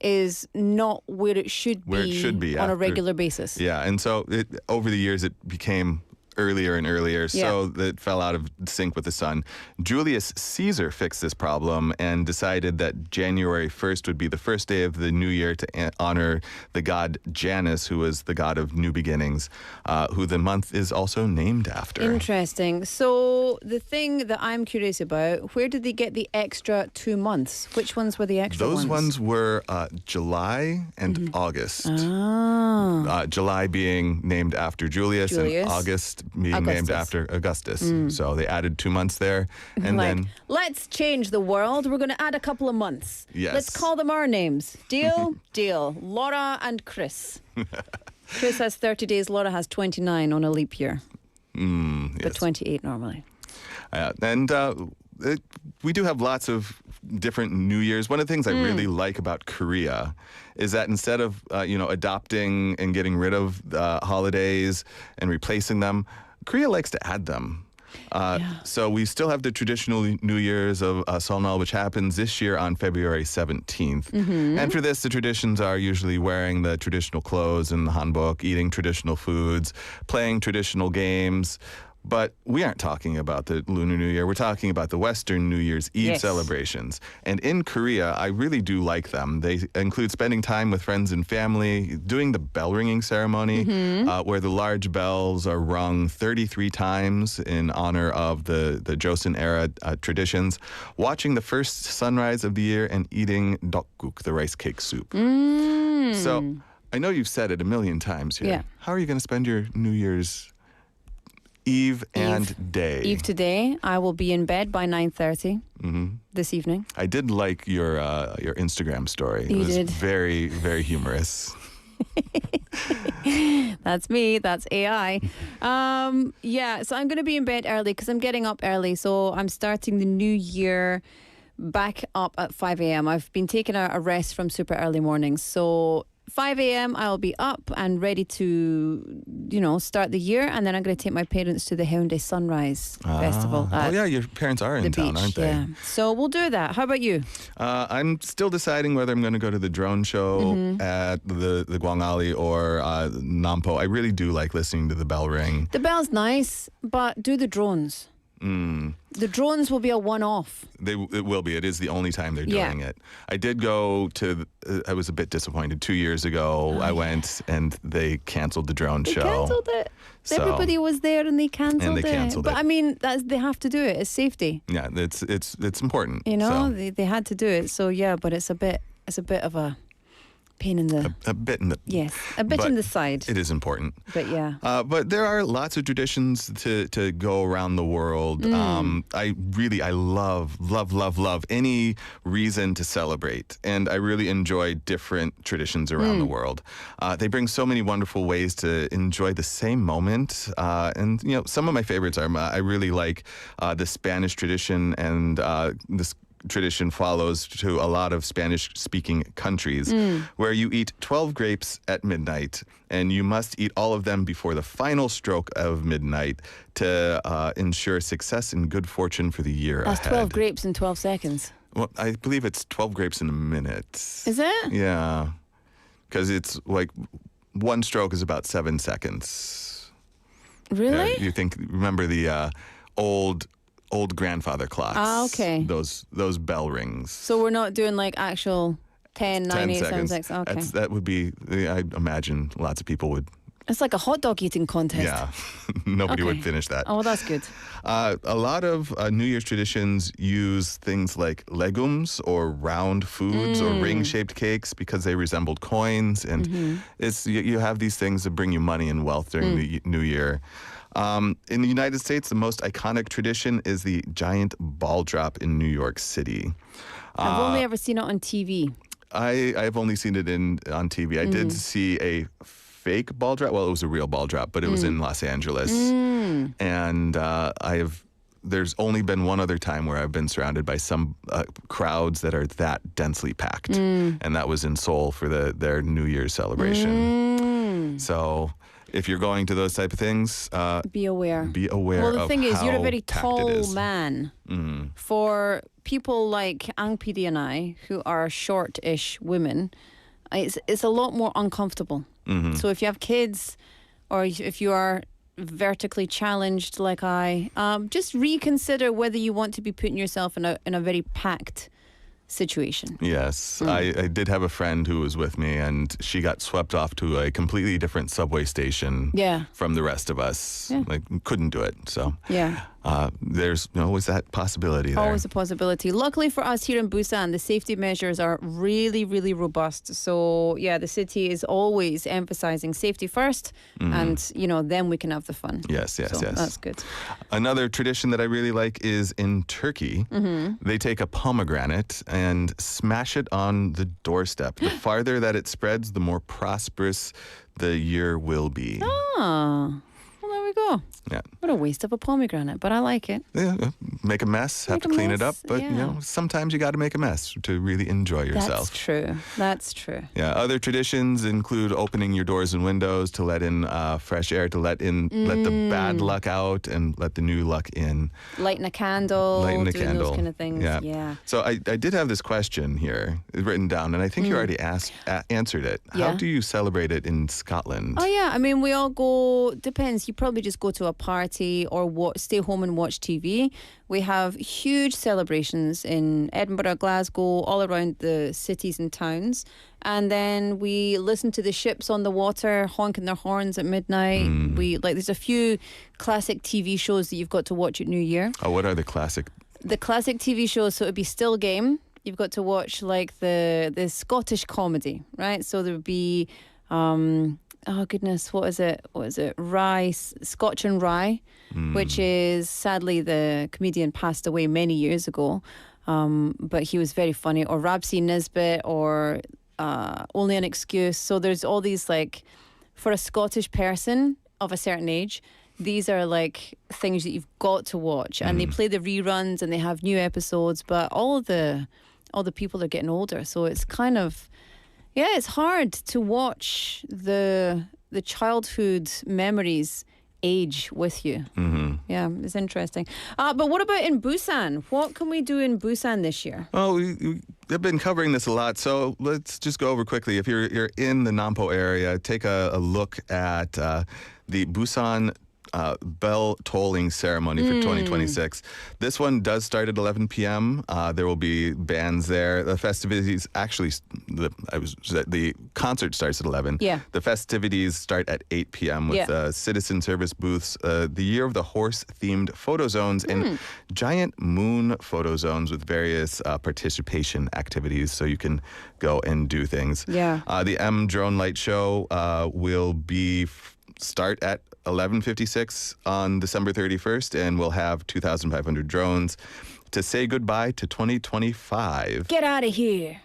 is not where it should be on a regular basis. Yeah, and so over the years it became earlier and earlier, so that fell out of sync with the sun. Julius Caesar fixed this problem and decided that January 1st would be the first day of the new year to honor the god Janus, who was the god of new beginnings, who the month is also named after. Interesting. So the thing that I'm curious about, where did they get the extra 2 months? Which ones were the extra ones? Those ones were July and August. July being named after Julius. And August being named after Augustus. So they added 2 months there. And then let's change the world. We're going to add a couple of months. Yes. Let's call them our names. Deal? Deal. Laura and Chris. Chris has 30 days. Laura has 29 on a leap year. But 28 normally. And we do have lots of different New Year's. One of the things I really like about Korea is that instead of adopting and getting rid of holidays and replacing them, Korea likes to add them. So we still have the traditional New Year's of Seolnal, which happens this year on February 17th. And for this, the traditions are usually wearing the traditional clothes and the hanbok, eating traditional foods, playing traditional games. But we aren't talking about the Lunar New Year. We're talking about the Western New Year's Eve Yes. celebrations. And in Korea, I really do like them. They include spending time with friends and family, doing the bell ringing ceremony, where the large bells are rung 33 times in honor of the Joseon era traditions, watching the first sunrise of the year, and eating dokguk, the rice cake soup. So I know you've said it a million times here. Yeah. How are you going to spend your New Year's Eve and day? Eve today, I will be in bed by 9:30 this evening. I did like your Instagram story. It You was did. very, very humorous. That's me. That's AI. Yeah, so I'm going to be in bed early because I'm getting up early. So I'm starting the new year back up at 5 a.m. I've been taking a rest from super early mornings. So 5 a.m. I'll be up and ready to, start the year. And then I'm going to take my parents to the Haeundae Sunrise Festival. Oh, yeah, your parents are in the town, beach, aren't they? yeah. So we'll do that. How about you? I'm still deciding whether I'm going to go to the drone show at the Gwangali or Nampo. I really do like listening to the bell ring. The bell's nice, but do the drones. The drones will be a one-off. It will be. It is the only time they're Yeah. doing it. I did go to. I was a bit disappointed. 2 years ago, I went and they canceled the drone They show. cancelled it. So- Everybody was there and they cancelled it. cancelled But it. I mean, they have to do it. It's safety. Yeah, it's important. You know, so. they had to do it. So yeah, but it's a bit of a pain in the a bit in the bit in but the side. It is important. But yeah. But there are lots of traditions to go around the world. I love any reason to celebrate. And I really enjoy different traditions around the world. They bring so many wonderful ways to enjoy the same moment. And, some of my favorites are, I really like the Spanish tradition, and this tradition follows to a lot of Spanish-speaking countries, where you eat 12 grapes at midnight, and you must eat all of them before the final stroke of midnight to ensure success and good fortune for the year That's ahead. 12 grapes in 12 seconds. Well, I believe it's 12 grapes in a minute. Is it? Yeah, because it's like one stroke is about 7 seconds. Really? Remember the old grandfather clocks. Ah, okay. Those bell rings. So we're not doing like actual 10, 9, 8, 7, 6. Okay. That would be, I imagine lots of people would, It's like a hot dog eating contest. yeah, nobody would Okay. finish that. Oh, well, that's good. A lot of New Year's traditions use things like legumes or round foods or ring-shaped cakes because they resembled coins, and you have these things that bring you money and wealth during the New Year. In the United States, the most iconic tradition is the giant ball drop in New York City. I've only ever seen it on TV. I've only seen it on TV. I did see a fake ball drop. Well, it was a real ball drop, but it was in Los Angeles. And there's only been one other time where I've been surrounded by some crowds that are that densely packed. And that was in Seoul for their New Year's celebration. So if you're going to those type of things, Be aware. be aware Well, the of thing is, you're a how very packed it tall is. man. For people like Ang PD and I, who are short-ish women, it's a lot more uncomfortable. So if you have kids, or if you are vertically challenged like I, just reconsider whether you want to be putting yourself in a very packed situation. Yes, I did have a friend who was with me, and she got swept off to a completely different subway station Yeah. from the rest of us. Yeah. Like, couldn't do it. So Yeah. there's always that possibility there. Always a possibility. Luckily for us here in Busan, the safety measures are really, really robust. So, yeah, the city is always emphasizing safety first, and, then we can have the fun. Yes, yes, So yes. that's good. Another tradition that I really like is in Turkey. They take a pomegranate and smash it on the doorstep. The farther that it spreads, the more prosperous the year will be. Ah, well, there we go. Yeah. What a waste of a pomegranate, but I like it. Yeah, make a mess, have Make to a clean it up, mess, but you know, yeah. sometimes you got to make a mess to really enjoy yourself. That's true. That's true. Yeah, other traditions include opening your doors and windows to let in fresh air, to let the bad luck out and let the new luck in. Lighting a candle, Lighting a doing candle. those kind of things. Yeah. So I did have this question here written down, and I think you already answered it. How Yeah. do you celebrate it in Scotland? Oh yeah, I mean we all go. Depends. You probably just go to a party or stay home and watch TV. We have huge celebrations in Edinburgh, Glasgow, all around the cities and towns, and then we listen to the ships on the water honking their horns at midnight. There's a few classic TV shows that you've got to watch at New Year. Oh, what are the classic? The classic TV shows, so it'd be Still Game. You've got to watch like the Scottish comedy, right? So there would be, oh goodness, what is it? Scotch and Rye, which is sadly the comedian passed away many years ago, but he was very funny. Or Rabsy Nisbet, or Only an Excuse. So there's all these, like, for a Scottish person of a certain age, these are like things that you've got to watch, and they play the reruns and they have new episodes. But all the people are getting older, so it's kind of, yeah, it's hard to watch the childhood memories age with you. Yeah, it's interesting. But what about in Busan? What can we do in Busan this year? Well, we've been covering this a lot, so let's just go over quickly. If you're in the Nampo area, take a look at the Busan bell tolling ceremony for 2026. This one does start at 11 p.m. There will be bands there. The festivities the concert starts at 11. Yeah. The festivities start at 8 p.m. with citizen service booths, the Year of the Horse themed photo zones, and giant moon photo zones with various participation activities, so you can go and do things. Yeah. The M Drone Light Show will be start at 11:56 on December 31st, and we'll have 2,500 drones to say goodbye to 2025. Get out of here.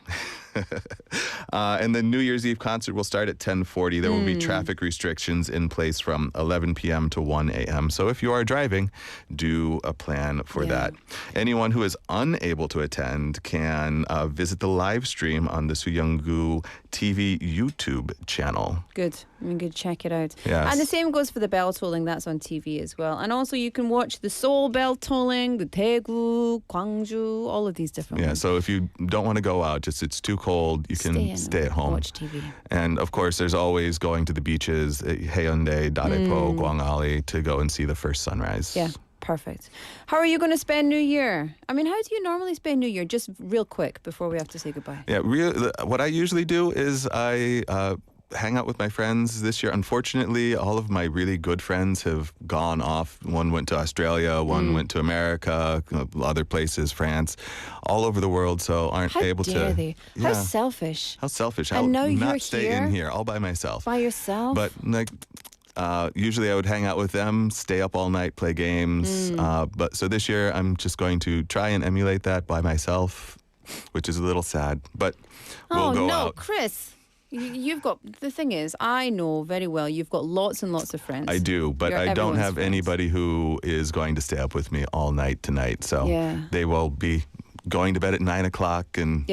And the New Year's Eve concert will start at 10:40. There will be traffic restrictions in place from 11 p.m. to 1 a.m. So if you are driving, do a plan for that. Anyone who is unable to attend can visit the live stream on the Suyeonggu TV YouTube channel. Good. I'm going to check it out. Yes. And the same goes for the bell tolling. That's on TV as well. And also you can watch the Seoul bell tolling, the Daegu, Gwangju, all of these different ones. So if you don't want to go out, it's too cold, you can stay at home. Watch TV. And of course, there's always going to the beaches, Haeundae, Darepo, Gwangali, to go and see the first sunrise. Yeah. Perfect. How are you going to spend New Year? I mean, how do you normally spend New Year? Just real quick before we have to say goodbye. Yeah, what I usually do is I hang out with my friends this year. Unfortunately, all of my really good friends have gone off. One went to Australia, one went to America, other places, France, all over the world, so aren't able to. How dare they? Yeah. How selfish. How selfish. And I'll now you're not stay in here all by myself. By yourself? But like, usually I would hang out with them, stay up all night, play games. But so this year I'm just going to try and emulate that by myself, which is a little sad. But we'll go out. Chris. You've got, the thing is, I know very well you've got lots and lots of friends. I do, but You're I don't everyone's have friends. anybody who is going to stay up with me all night tonight. So Yeah. they will be going to bed at 9 o'clock and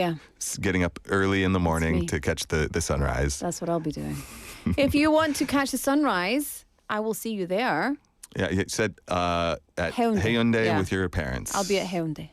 getting up early in the morning to catch the sunrise. That's what I'll be doing. If you want to catch the sunrise, I will see you there. Yeah, you said at Haeundae. Haeundae with your parents. I'll be at Haeundae.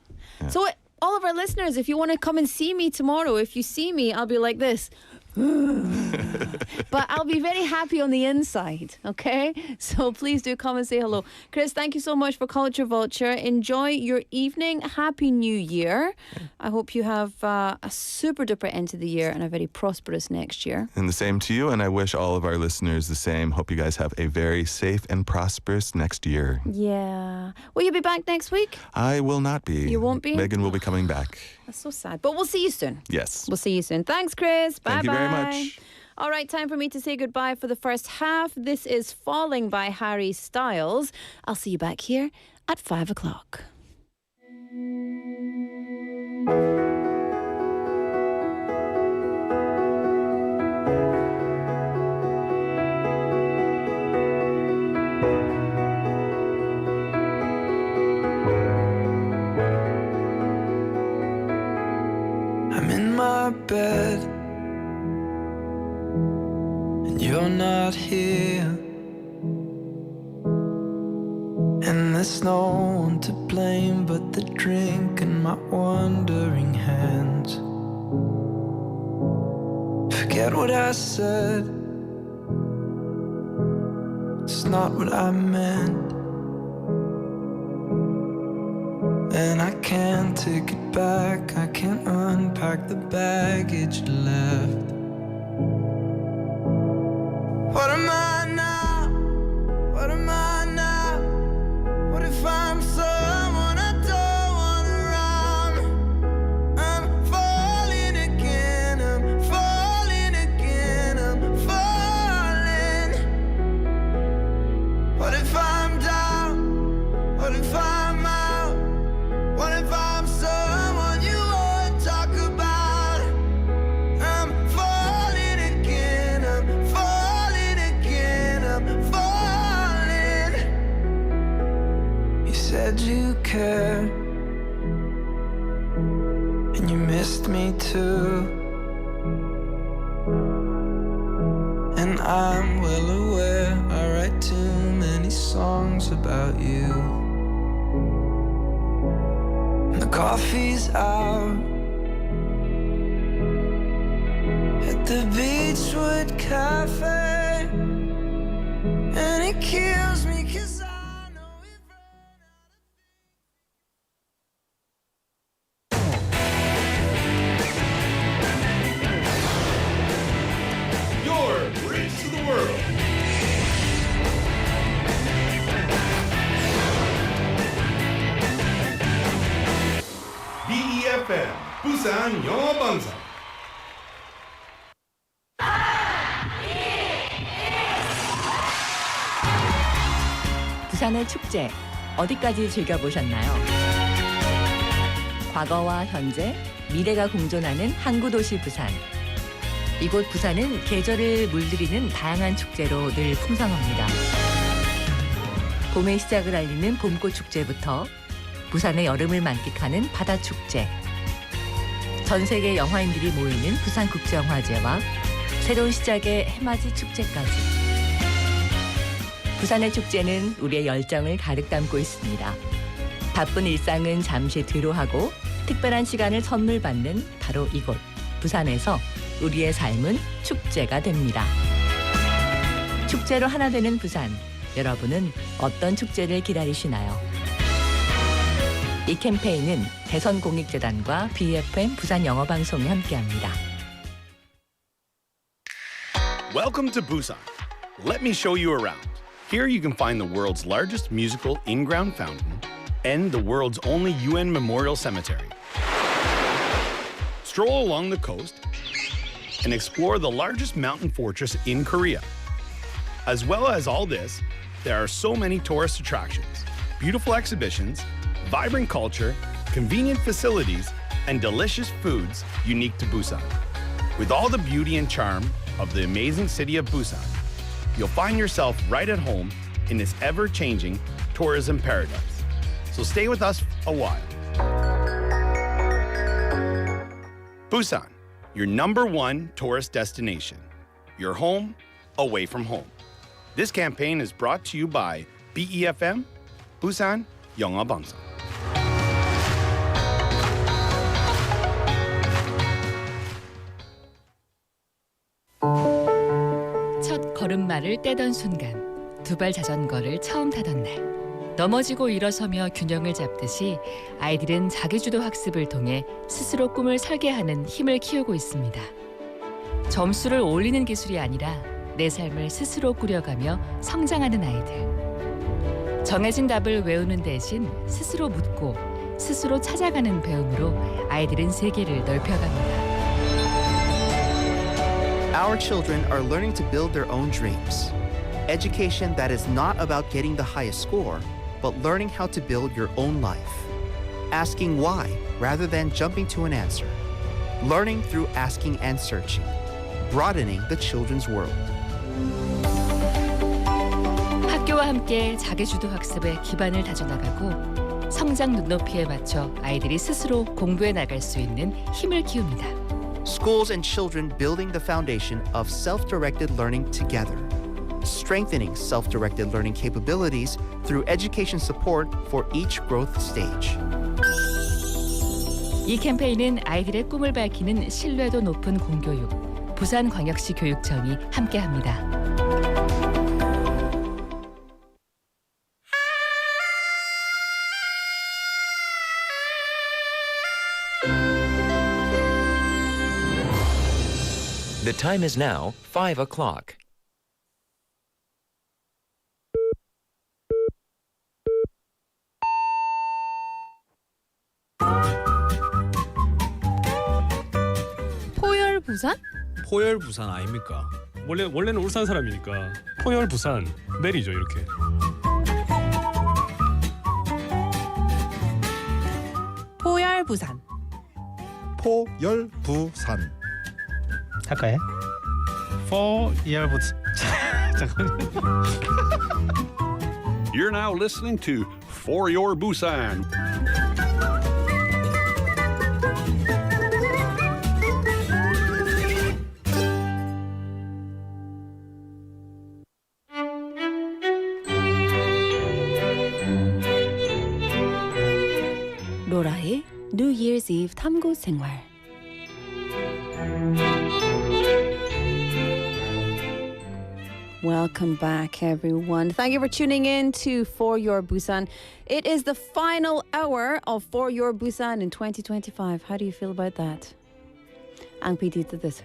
So all of our listeners, if you want to come and see me tomorrow, if you see me, I'll be like this. But I'll be very happy on the inside, okay? So please do come and say hello. Chris, thank you so much for Culture Vulture. Enjoy your evening. Happy New Year. I hope you have a super duper end to the year and a very prosperous next year. And the same to you, and I wish all of our listeners the same. Hope you guys have a very safe and prosperous next year. Yeah. Will you be back next week? I will not be. You won't be? Megan will be coming back. That's so sad. But we'll see you soon. Yes. We'll see you soon. Thanks, Chris. Bye-bye. Thank you very much. All right, time for me to say goodbye for the first half. This is Falling by Harry Styles. I'll see you back here at 5 o'clock. my bed, and you're not here, and there's no one to blame but the drink and my wandering hands. Forget what I said, it's not what I meant, and I can't take it back, I can't unpack the baggage left. What am I now? What am I now? What if I'm someone I don't want around? I'm falling again, I'm falling again, I'm falling. What if I'm down? What if I'm out? What if I'm someone you won't talk about? I'm falling again, I'm falling again, I'm falling. You said you cared, and you missed me too, and I'm well aware I write too many songs about you. The coffee's out at the Beachwood Cafe, and it kills me 'cause I know we've run out of Your bridge to the world. BEFM 부산 영어방송. 부산의 축제 어디까지 즐겨보셨나요? 과거와 현재, 미래가 공존하는 항구도시 부산. 이곳 부산은 계절을 물들이는 다양한 축제로 늘 풍성합니다. 봄의 시작을 알리는 봄꽃 축제부터 부산의 여름을 만끽하는 바다축제, 전 세계 영화인들이 모이는 부산국제영화제와 새로운 시작의 해맞이 축제까지. 부산의 축제는 우리의 열정을 가득 담고 있습니다. 바쁜 일상은 잠시 뒤로 하고 특별한 시간을 선물 받는 바로 이곳, 부산에서 우리의 삶은 축제가 됩니다. 축제로 하나 되는 부산, 여러분은 어떤 축제를 기다리시나요? 이 캠페인은 대선공익재단과 BFM 부산영어방송이 함께합니다. Welcome to Busan. Let me show you around. Here you can find the world's largest musical in-ground fountain and the world's only UN memorial cemetery. Stroll along the coast and explore the largest mountain fortress in Korea. As well as all this, there are so many tourist attractions, beautiful exhibitions, vibrant culture, convenient facilities, and delicious foods unique to Busan. With all the beauty and charm of the amazing city of Busan, you'll find yourself right at home in this ever-changing tourism paradise. So stay with us a while. Busan, your #1 tourist destination. Your home, away from home. This campaign is brought to you by BEFM, Busan 영어방송. 첫 걸음마를 떼던 순간, 두발 자전거를 처음 타던 날, 넘어지고 일어서며 균형을 잡듯이 아이들은 자기주도 학습을 통해 스스로 꿈을 설계하는 힘을 키우고 있습니다. 점수를 올리는 기술이 아니라 내 삶을 스스로 꾸려가며 성장하는 아이들. 정해진 답을 외우는 대신 스스로 묻고 스스로 찾아가는 배움으로 아이들은 세계를 넓혀갑니다. Our children are learning to build their own dreams. Education that is not about getting the highest score, but learning how to build your own life. Asking why rather than jumping to an answer. Learning through asking and searching. Broadening the children's world. 학교와 함께 자기주도 학습의 기반을 다져나가고 성장 눈높이에 맞춰 아이들이 스스로 공부해 나갈 수 있는 힘을 키웁니다. Schools and children building the foundation of self-directed learning together. Strengthening self-directed learning capabilities through education support for each growth stage. 이 캠페인은 아이들의 꿈을 밝히는 신뢰도 높은 공교육, 부산광역시 교육청이 함께합니다. The time is now 5 o'clock. 포열 부산? 포열 부산 아닙니까? 원래는 울산 사람이니까 포열 부산 내리죠 이렇게. 포열 부산. 포열 부산. 할까요? 포열 부산. 잠깐만요. You're now listening to For Your Busan. 로라의 New Year's Eve 탐구생활. Welcome back, everyone. Thank you for tuning in to For Your Busan. It is the final hour of For Your Busan in 2025. How do you feel about that? Ang PD did this.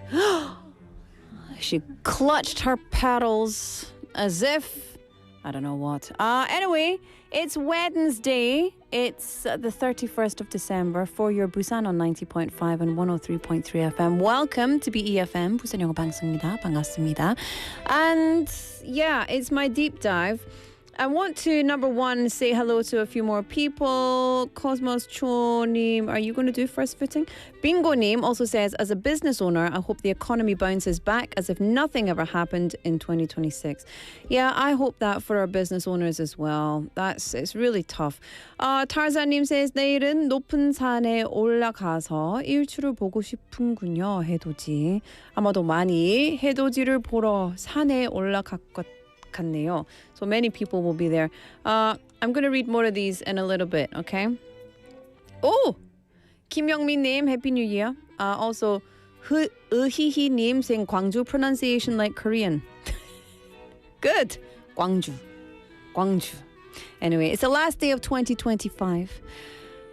She clutched her paddles as if I don't know what. Anyway, it's Wednesday. It's the 31st of December for your Busan on 90.5 and 103.3 FM. Welcome to BEFM, 부산영어방송입니다. 반갑습니다. And yeah, it's my deep dive. I want to, number one, say hello to a few more people. Cosmos Chonim, are you going to do first footing? Bingo Name also says, as a business owner, I hope the economy bounces back as if nothing ever happened in 2026. Yeah, I hope that for our business owners as well. It's really tough. Tarzan says, 내일은 높은 산에 올라가서 일출을 보고 싶은군요, 해돋이. 아마도 많이 해돋이를 보러 산에 올라갈 것 같네요. So many people will be there. I'm going to read more of these in a little bit, okay? Oh! Kim Young-min name, Happy New Year. Also, Hihi name saying Gwangju pronunciation like Korean. Good. Gwangju. Anyway, it's the last day of 2025.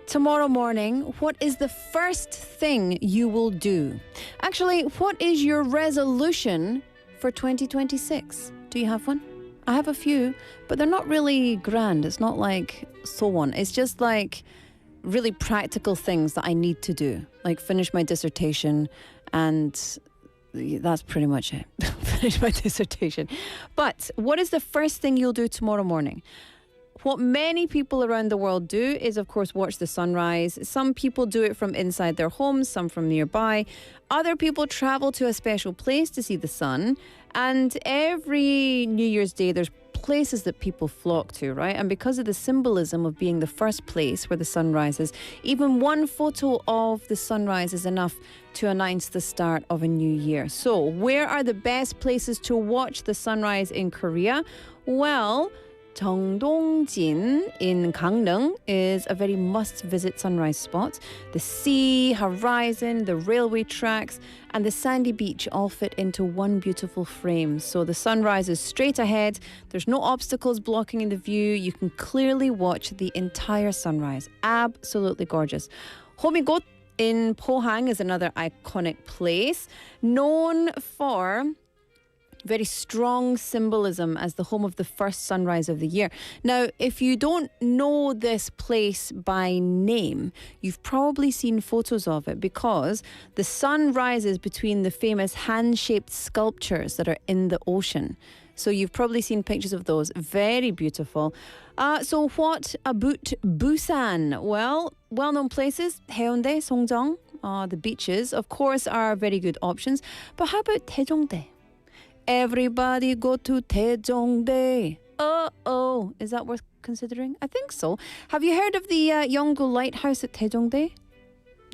Tomorrow morning, what is the first thing you will do? Actually, what is your resolution for 2026? Do you have one? I have a few, but they're not really grand. It's not like so on. It's just like really practical things that I need to do, like finish my dissertation, and that's pretty much it. Finish my dissertation. But what is the first thing you'll do tomorrow morning? What many people around the world do is, of course, watch the sunrise. Some people do it from inside their homes, some from nearby. Other people travel to a special place to see the sun. And every New Year's Day, there's places that people flock to, right? And because of the symbolism of being the first place where the sun rises, even one photo of the sunrise is enough to announce the start of a new year. So, where are the best places to watch the sunrise in Korea? Well, Jeongdongjin in Gangneung is a very must-visit sunrise spot. The sea, horizon, the railway tracks, and the sandy beach all fit into one beautiful frame. So the sunrise is straight ahead. There's no obstacles blocking the view. You can clearly watch the entire sunrise. Absolutely gorgeous. Homigot in Pohang is another iconic place, known for very strong symbolism as the home of the first sunrise of the year. Now, if you don't know this place by name, you've probably seen photos of it because the sun rises between the famous hand-shaped sculptures that are in the ocean. So you've probably seen pictures of those. Very beautiful. So what about Busan? Well, well-known places, Haeundae, Songjeong, the beaches, of course, are very good options. But how about Daejeongdae? Everybody go to Daejeongdae. Oh, is that worth considering? I think so. Have you heard of the Yeonggu Lighthouse at Daejeongdae?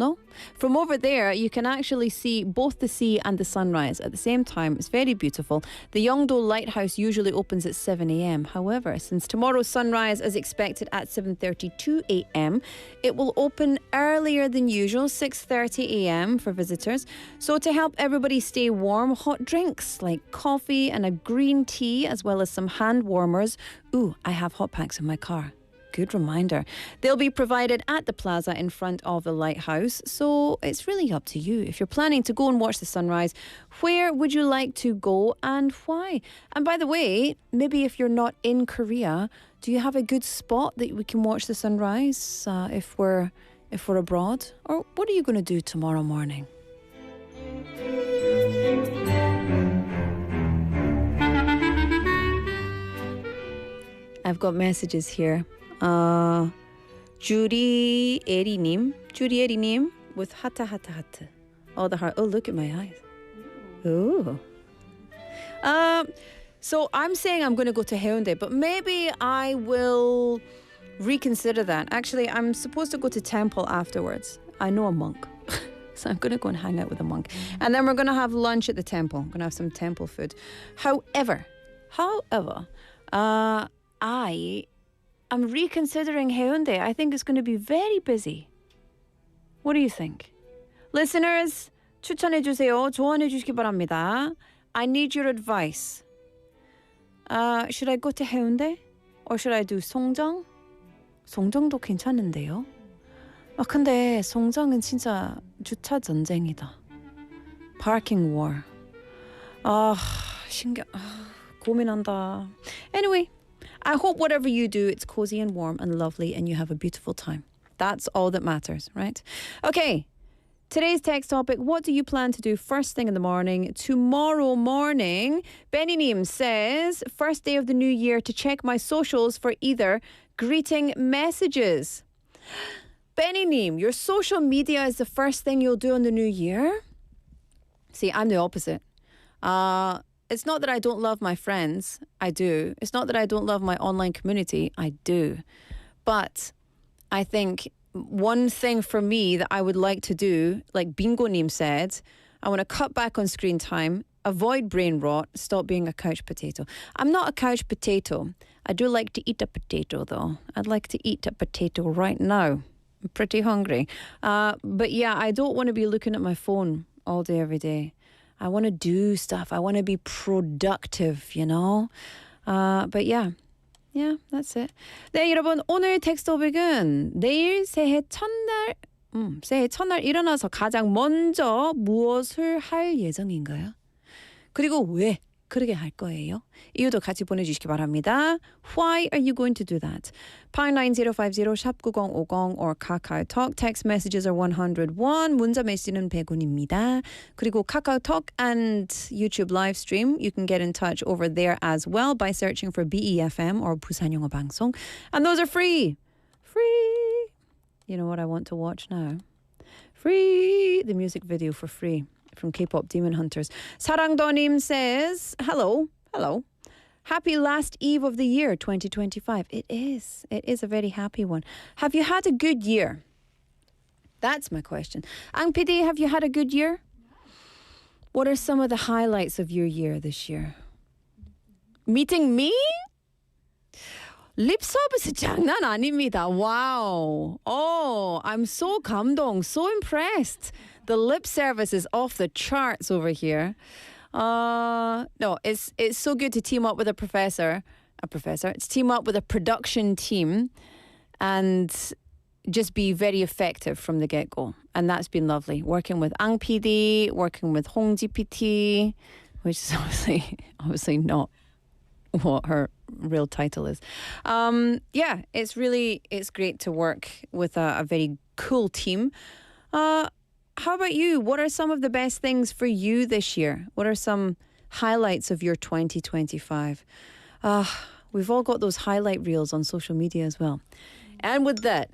No? From over there, you can actually see both the sea and the sunrise at the same time. It's very beautiful. The Yeongdo Lighthouse usually opens at 7 a.m. However, since tomorrow's sunrise is expected at 7:32 a.m., it will open earlier than usual, 6:30 a.m. for visitors. So to help everybody stay warm, hot drinks like coffee and a green tea, as well as some hand warmers. Ooh, I have hot packs in my car. Good reminder. They'll be provided at the plaza in front of the lighthouse, so it's really up to you. If you're planning to go and watch the sunrise, where would you like to go and why? And by the way, maybe if you're not in Korea, do you have a good spot that we can watch the sunrise if we're abroad? Or what are you going to do tomorrow morning? I've got messages here. Judy Eri님 with 하트. Oh, the heart. Oh, look at my eyes. Ooh. So I'm saying I'm going to go to Haeundae, but maybe I will reconsider that. Actually, I'm supposed to go to temple afterwards. I know a monk. So I'm going to go and hang out with a monk. And then we're going to have lunch at the temple. I'm going to have some temple food. However, I'm reconsidering Haeundae. I think it's going to be very busy. What do you think? Listeners, 추천해 주세요. 조언해 주시기 바랍니다. I need your advice. Should I go to Haeundae? Or should I do 송정? 송정도 괜찮은데요. 근데 송정은 진짜 주차 전쟁이다. Parking war. 고민한다. Anyway, I hope whatever you do, it's cozy and warm and lovely and you have a beautiful time. That's all that matters, right? Okay, today's text topic, what do you plan to do first thing in the morning? Tomorrow morning, Benny님 says, first day of the new year to check my socials for either greeting messages. Benny님, your social media is the first thing you'll do on the new year? See, I'm the opposite. It's not that I don't love my friends. I do. It's not that I don't love my online community. I do. But I think one thing for me that I would like to do, like Bingo-nim said, I want to cut back on screen time, avoid brain rot, stop being a couch potato. I'm not a couch potato. I do like to eat a potato, though. I'd like to eat a potato right now. I'm pretty hungry. But yeah, I don't want to be looking at my phone all day, every day. I want to do stuff. I want to be productive, you know? But yeah, that's it. 네, 여러분, 오늘 텍스트 토픽은 내일 새해 첫날 일어나서 가장 먼저 무엇을 할 예정인가요? 그리고 왜 그러게 할 거예요? 이유도 같이 보내주시기 바랍니다. Why are you going to do that? Pound 9050 샵 9050 or KakaoTalk. Text messages are 101. 문자 메시지는 100원입니다. 그리고 KakaoTalk and YouTube live stream, you can get in touch over there as well by searching for BEFM or 부산영어방송. And those are free. Free. You know what I want to watch now? Free. The music video for free. From K-pop Demon Hunters. Sarangdonim says, hello. Happy last eve of the year, 2025. It is a very happy one. Have you had a good year? That's my question. Ang PD, have you had a good year? What are some of the highlights of your year this year? Meeting me? Lip service 장난 아닙니다. Wow. Oh, I'm so 감동, so impressed. The lip service is off the charts over here. No, it's so good to team up with a professor. It's team up with a production team and just be very effective from the get-go. And that's been lovely. Working with Ang PD, working with Hong GPT, which is obviously not what her real title is. Yeah, it's great to work with a very cool team. How about you? What are some of the best things for you this year? What are some highlights of your 2025? We've all got those highlight reels on social media as well. And with that,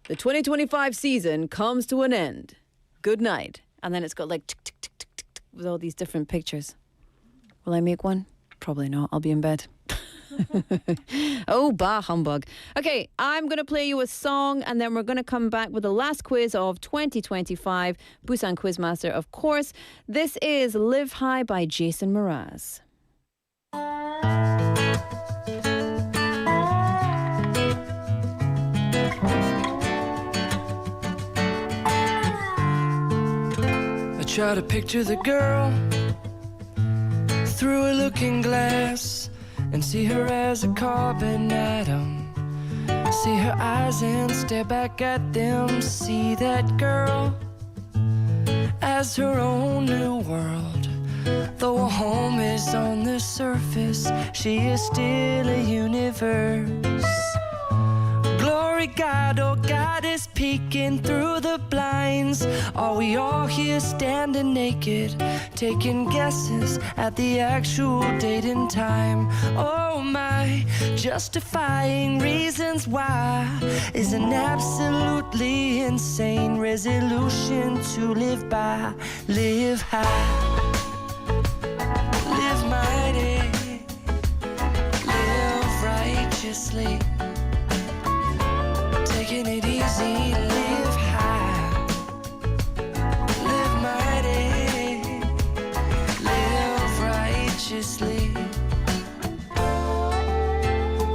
the 2025 season comes to an end. Good night. And then it's got like tick, tick, tick, tick, tick, tick, with all these different pictures. Will I make one? Probably not. I'll be in bed. Oh, bah humbug. Okay, I'm going to play you a song and then we're going to come back with the last quiz of 2025. Busan Quiz Master, of course. This is Live High by Jason Mraz. I try to picture the girl through a looking glass and see her as a carbon atom. See her eyes and stare back at them. See that girl as her own new world. Though a home is on the surface, she is still a universe. Glory God, oh God is peeking through the blinds. Are we all here standing naked, taking guesses at the actual date and time? Oh my, justifying reasons why is an absolutely insane resolution to live by. Live high, live mighty, live righteously. Taking it easy, live high, live mighty, live righteously.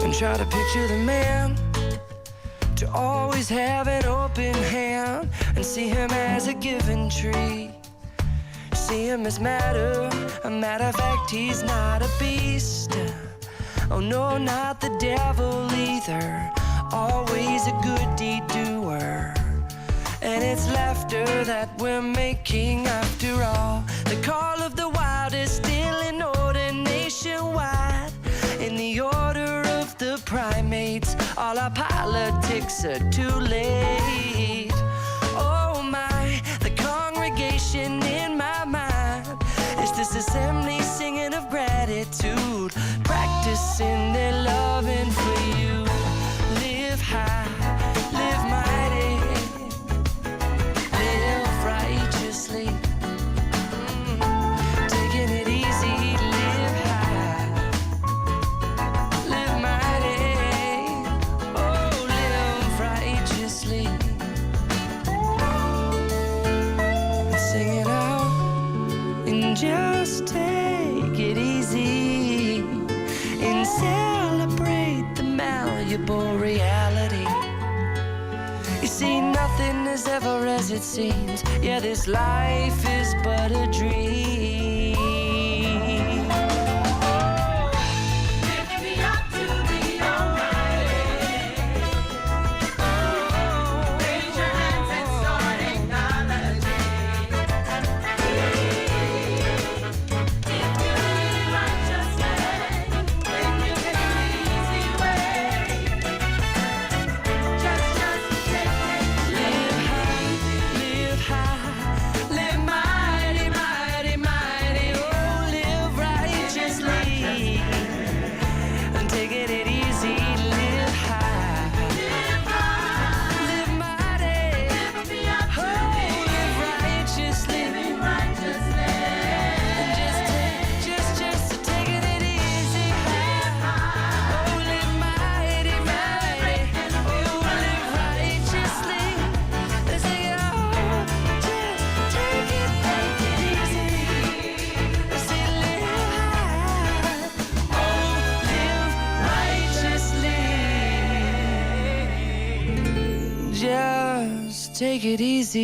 And try to picture the man to always have an open hand and see him as a given tree. See him as matter, a matter of fact, he's not a beast. Oh no, not the devil either. Always a good deed doer. And it's laughter that we're making after all. The call of the wild is still in order nationwide. In the order of the primates, all our politics are too late. Oh my, the congregation in my mind is this assembly singing of gratitude, practicing their loving for you. Live high, live mighty, live righteously. Taking it easy, live high, live mighty, oh, live righteously. And sing it out and just take it easy and celebrate the malleable reality. You see, nothing is ever as it seems. Yeah, this life is but a dream. Lift me up to the Almighty. Oh, raise your hands and start acknowledging. If you live righteously, then you can an easy way. Just take it. Live high, live mighty, mighty, mighty. Oh, live righteously. And taking it easy, live high, live mighty. Oh, live righteously. And just taking it easy. Oh, live mighty, mighty. Oh, live righteously. Let's sing it out. Just take it easy. Let's say live high. Oh, live righteously. Just take it easy.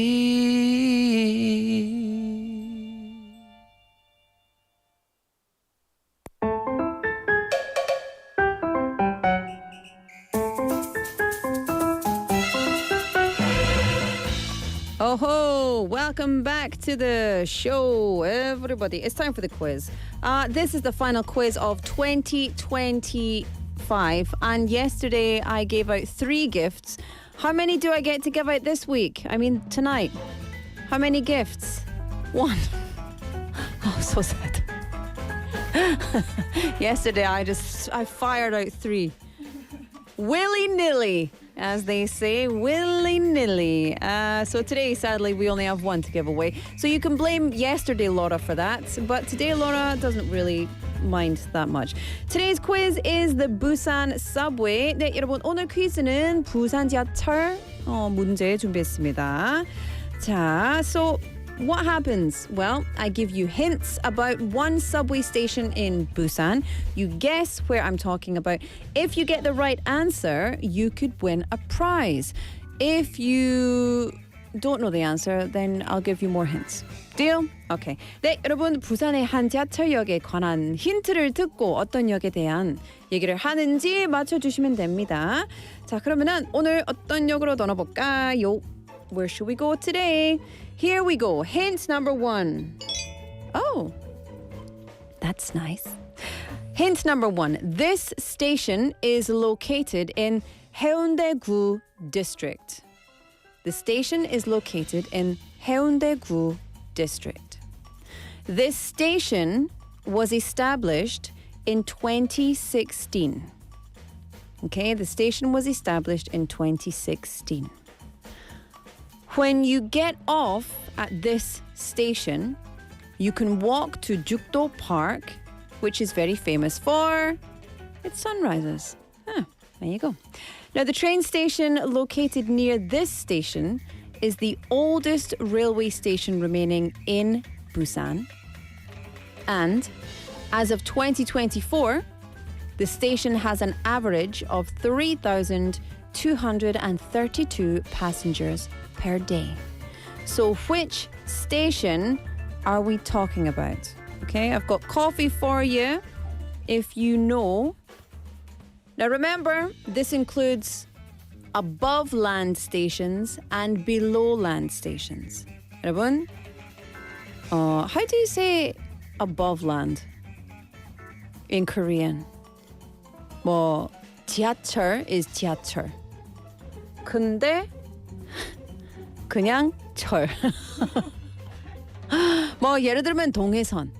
Oh ho! Welcome back to the show, everybody. It's time for the quiz. This is the final quiz of 2025. And yesterday I gave out 3 gifts. How many do I get to give out this week? I mean, tonight. How many gifts? 1. Oh, so sad. Yesterday I fired out 3. Willy-nilly, as they say, willy-nilly. So today, sadly, we only have 1 to give away. So you can blame yesterday Laura for that, but today Laura doesn't really mind that much. Today's quiz is the Busan subway. 네, 여러분 오늘 퀴즈는 부산 지하철 문제 준비했습니다. 자, so what happens? Well, I give you hints about one subway station in Busan. You guess where I'm talking about. If you get the right answer, you could win a prize. If you don't know the answer, then I'll give you more hints. Deal? Okay. 네, 여러분 부산의 한 지하철역에 관한 힌트를 듣고 어떤 역에 대한 얘기를 하는지 맞춰주시면 됩니다. 자, 그러면은 오늘 어떤 역으로 떠나볼까요? Where should we go today? Here we go. Hint number 1. Oh, that's nice. Hint number 1. This station is located in Haeundae-gu district. The station is located in Haeundae-gu district. This station was established in 2016. Okay, the station was established in 2016. When you get off at this station, you can walk to Jukdo Park, which is very famous for its sunrises. There you go. Now, the train station located near this station is the oldest railway station remaining in Busan. And as of 2024, the station has an average of 3,232 passengers per day. So which station are we talking about? Okay, I've got coffee for you if you know. Now remember, this includes above land stations and below land stations. 여러분, how do you say above land in Korean? 뭐 지하철 is 지하철. 근데 그냥 철. 뭐 예를 들면 동해선,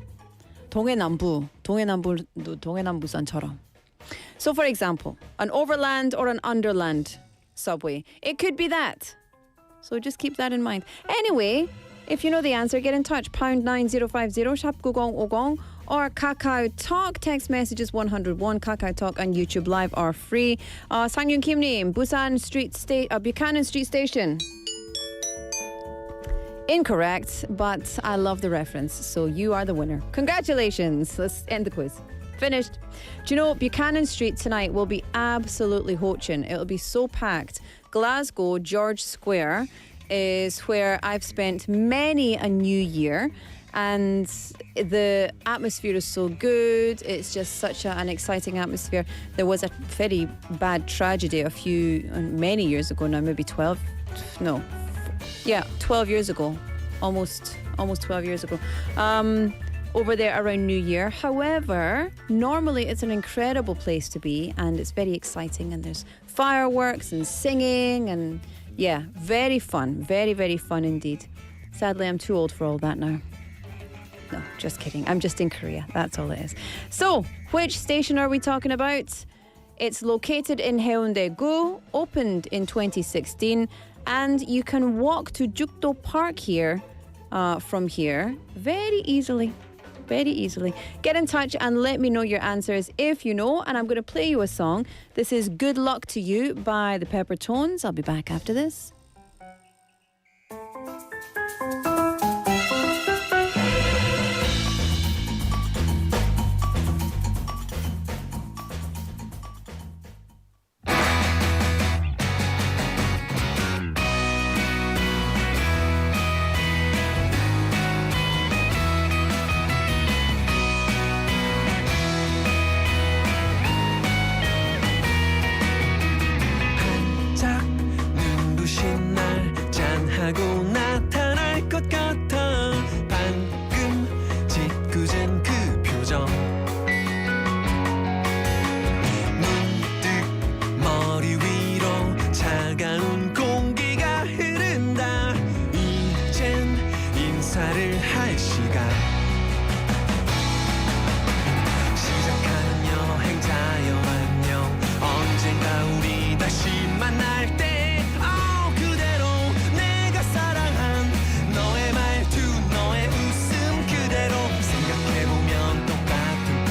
동해남부선처럼. So for example, an overland or an underland subway. It could be that. So just keep that in mind. Anyway, if you know the answer, get in touch. pound 9050 샵 9050 or Kakao Talk. Text messages 101. Kakao Talk and YouTube Live are free. 상윤 김님, Buchanan Street Station. Incorrect, but I love the reference, so you are the winner. Congratulations. Let's end the quiz. Finished. Do you know, Buchanan Street tonight will be absolutely hoochin'. It'll be so packed. Glasgow, George Square is where I've spent many a new year, and the atmosphere is so good. It's just such an exciting atmosphere. There was a very bad tragedy many years ago now, maybe 12 years ago, almost 12 years ago, over there around New Year. However, normally it's an incredible place to be, and it's very exciting, and there's fireworks and singing, and yeah, very fun, very, very fun indeed. Sadly, I'm too old for all that now. No, just kidding. I'm just in Korea. That's all it is. So, which station are we talking about? It's located in Haeundae-gu, opened in 2016, and you can walk to Jukdo Park here, from here, very easily. Very easily. Get in touch and let me know your answers if you know, and I'm going to play you a song. This is Good Luck to You by the Peppertones. I'll be back after this. 하고 나타날 것 같아 방금 짓궂은 그 표정 문득 머리 위로 차가운 공기가 흐른다 이젠 인사를 할 시간 시작하는 여행자여 안녕 언젠가 우리 다시 만날 때 너의 말투 너의 웃음 그대로 생각해보면 똑같은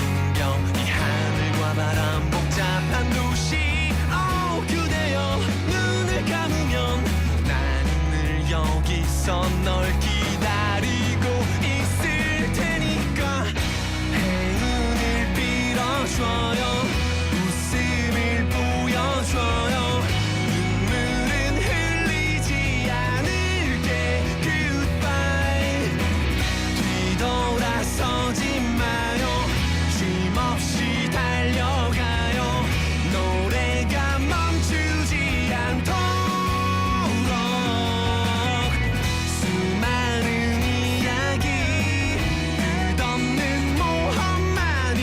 널 기다리고 있을 테니까 행운을 빌어줘요 웃음을 보여줘요 눈물은 흘리지 않을게 Goodbye 뒤돌아서지 마요 쉼없이 달려가요 노래가 멈추지 않도록 수많은 이야기 끝없는 모험만이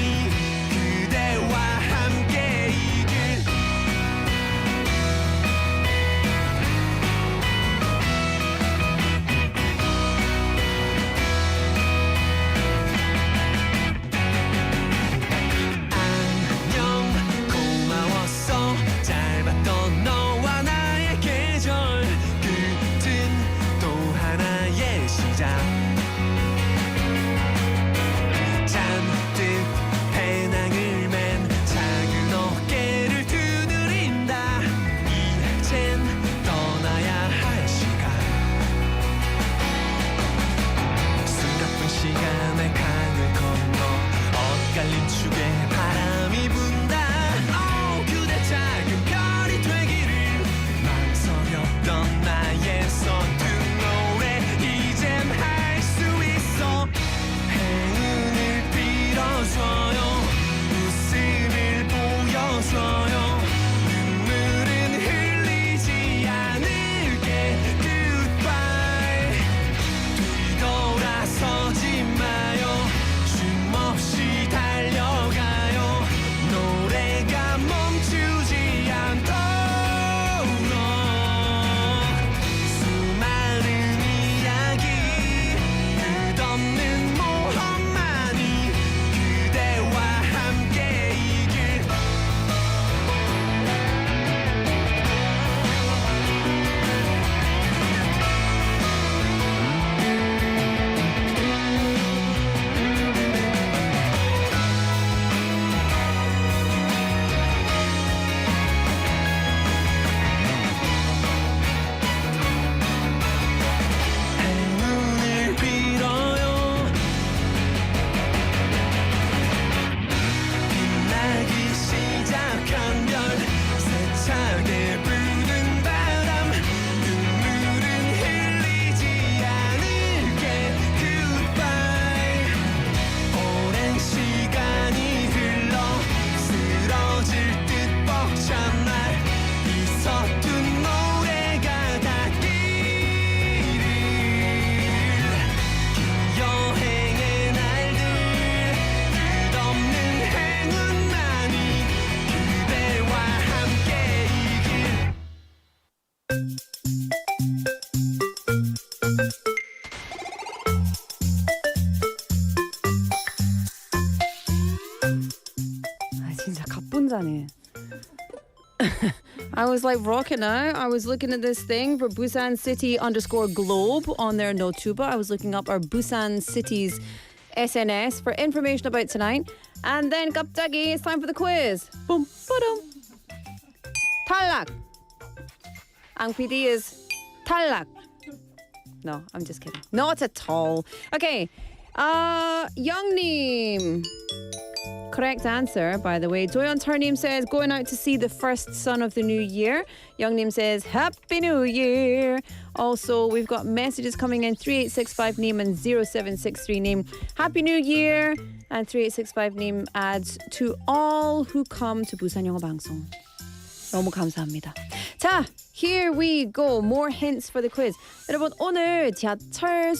그대와 함께 이길 안녕 고마웠어 짧았던 너와 나의 계절 끝은 또 하나의 시작 잔뜩 배낭을 맨 작은 어깨를 두드린다 이젠 떠나야 할 시간 숨가쁜 시간의 강을 건너 엇갈린 축에 바람이 분다 그대 작은 별이 되기를 망설였던 나의 서툰 노래 이젠 할 수 있어 행운을 빌어줘요 웃음을 보여줘요 눈물은 흘리지 않을게 Goodbye 뒤돌아서지 마요 쉼없이 달려가요 노래가 멈추지 않도록 수많은 이야기 끝없는 모험만이 그대와 함께 이길 행운을 빌어요 빛나기 시작한 별 세차게 부는 바람 눈물은 흘리지 않을게 Goodbye 오랜 시간이 흘러 쓰러질 듯 벅찬 날 이 서툰 노래가 닿기를 긴 여행의 날들 끝없는 행운만이 그대와 함께 이길 아 진짜 갑분자네. I was like rocking out. I was looking at this thing for Busan City _globe on their Notuba. I was looking up our Busan City's SNS for information about tonight. And then 갑자기 it's time for the quiz. Boom, ba-dum. 탈락. Ang PD is 탈락. No, I'm just kidding. Not at all. Okay. 영님. Correct answer, by the way. 조연 Turnim says, going out to see the first sun of the new year. Youngnim says, Happy New Year. Also, we've got messages coming in. 3865 Neem and 0763 Neem. Happy New Year. And 3865 Neem adds, to all who come to 부산영어방송. 너무 감사합니다. 자, here we go. More hints for the quiz. 여러분, 오늘 지하철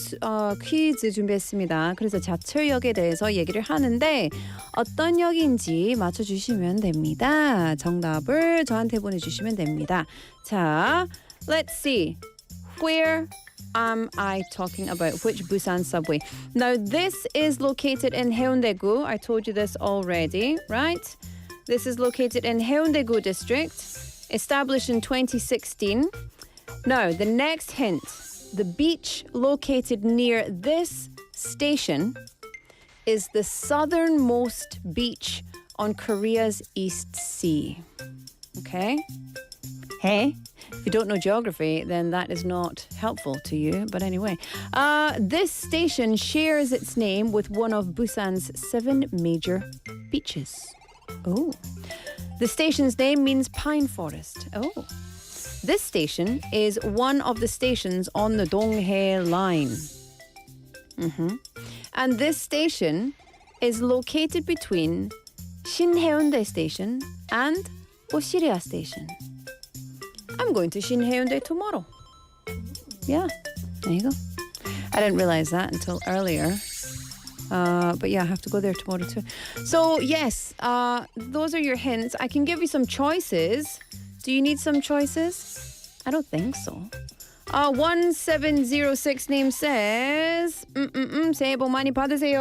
퀴즈 준비했습니다. 그래서 지하철역에 대해서 얘기를 하는데 어떤 역인지 맞춰주시면 됩니다. 정답을 저한테 보내주시면 됩니다. 자, let's see. Where am I talking about? Which Busan subway? Now, this is located in Haeundae-gu. I told you this already, right? This is located in Haeundae-gu district, established in 2016. Now, the next hint. The beach located near this station is the southernmost beach on Korea's East Sea. Okay? Hey? If you don't know geography, then that is not helpful to you. But anyway, this station shares its name with one of Busan's 7 major beaches. Oh. The station's name means pine forest. Oh. This station is one of the stations on the Donghae line. And this station is located between Shinhaeundae Station and Oshiria Station. I'm going to Shinhaeundae tomorrow. Yeah, there you go. I didn't realize that until earlier. But yeah, I have to go there tomorrow too. So yes, those are your hints. I can give you some choices. Do you need some choices? I don't think so. 1706 name says, 새해 복 많이 받으세요.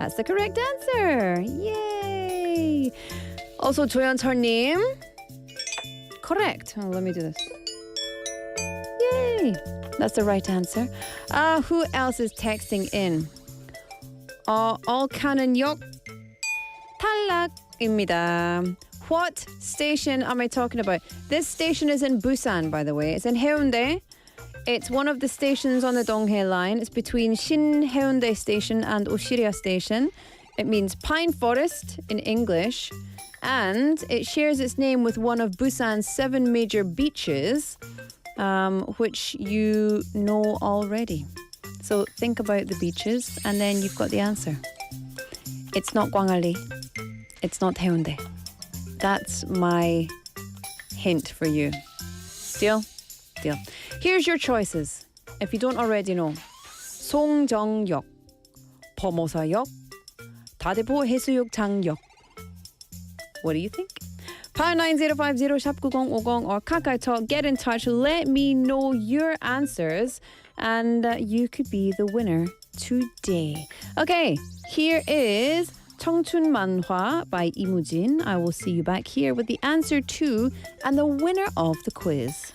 That's the correct answer. Yay. Also, 조연철님. Correct. Oh, let me do this. Yay. That's the right answer. Who else is texting in? 얼카는역 탈락입니다. What station am I talking about? This station is in Busan, by the way. It's in Haeundae. It's one of the stations on the Donghae line. It's between Shinhaeundae Station and Oshiria Station. It means pine forest in English. And it shares its name with one of Busan's 7 major beaches, which you know already. So think about the beaches and then you've got the answer. It's not Gwangalli. It's not Haeundae. That's my hint for you. Deal? Deal. Here's your choices, if you don't already know. 송정역, 범오사역, 다대포 해수욕장역. What do you think? Pound 9050 샵 9050 or KakaoTalk. Get in touch. Let me know your answers and you could be the winner today. Okay, here is 청춘 만화 by 이무진. I will see you back here with the answer to and the winner of the quiz.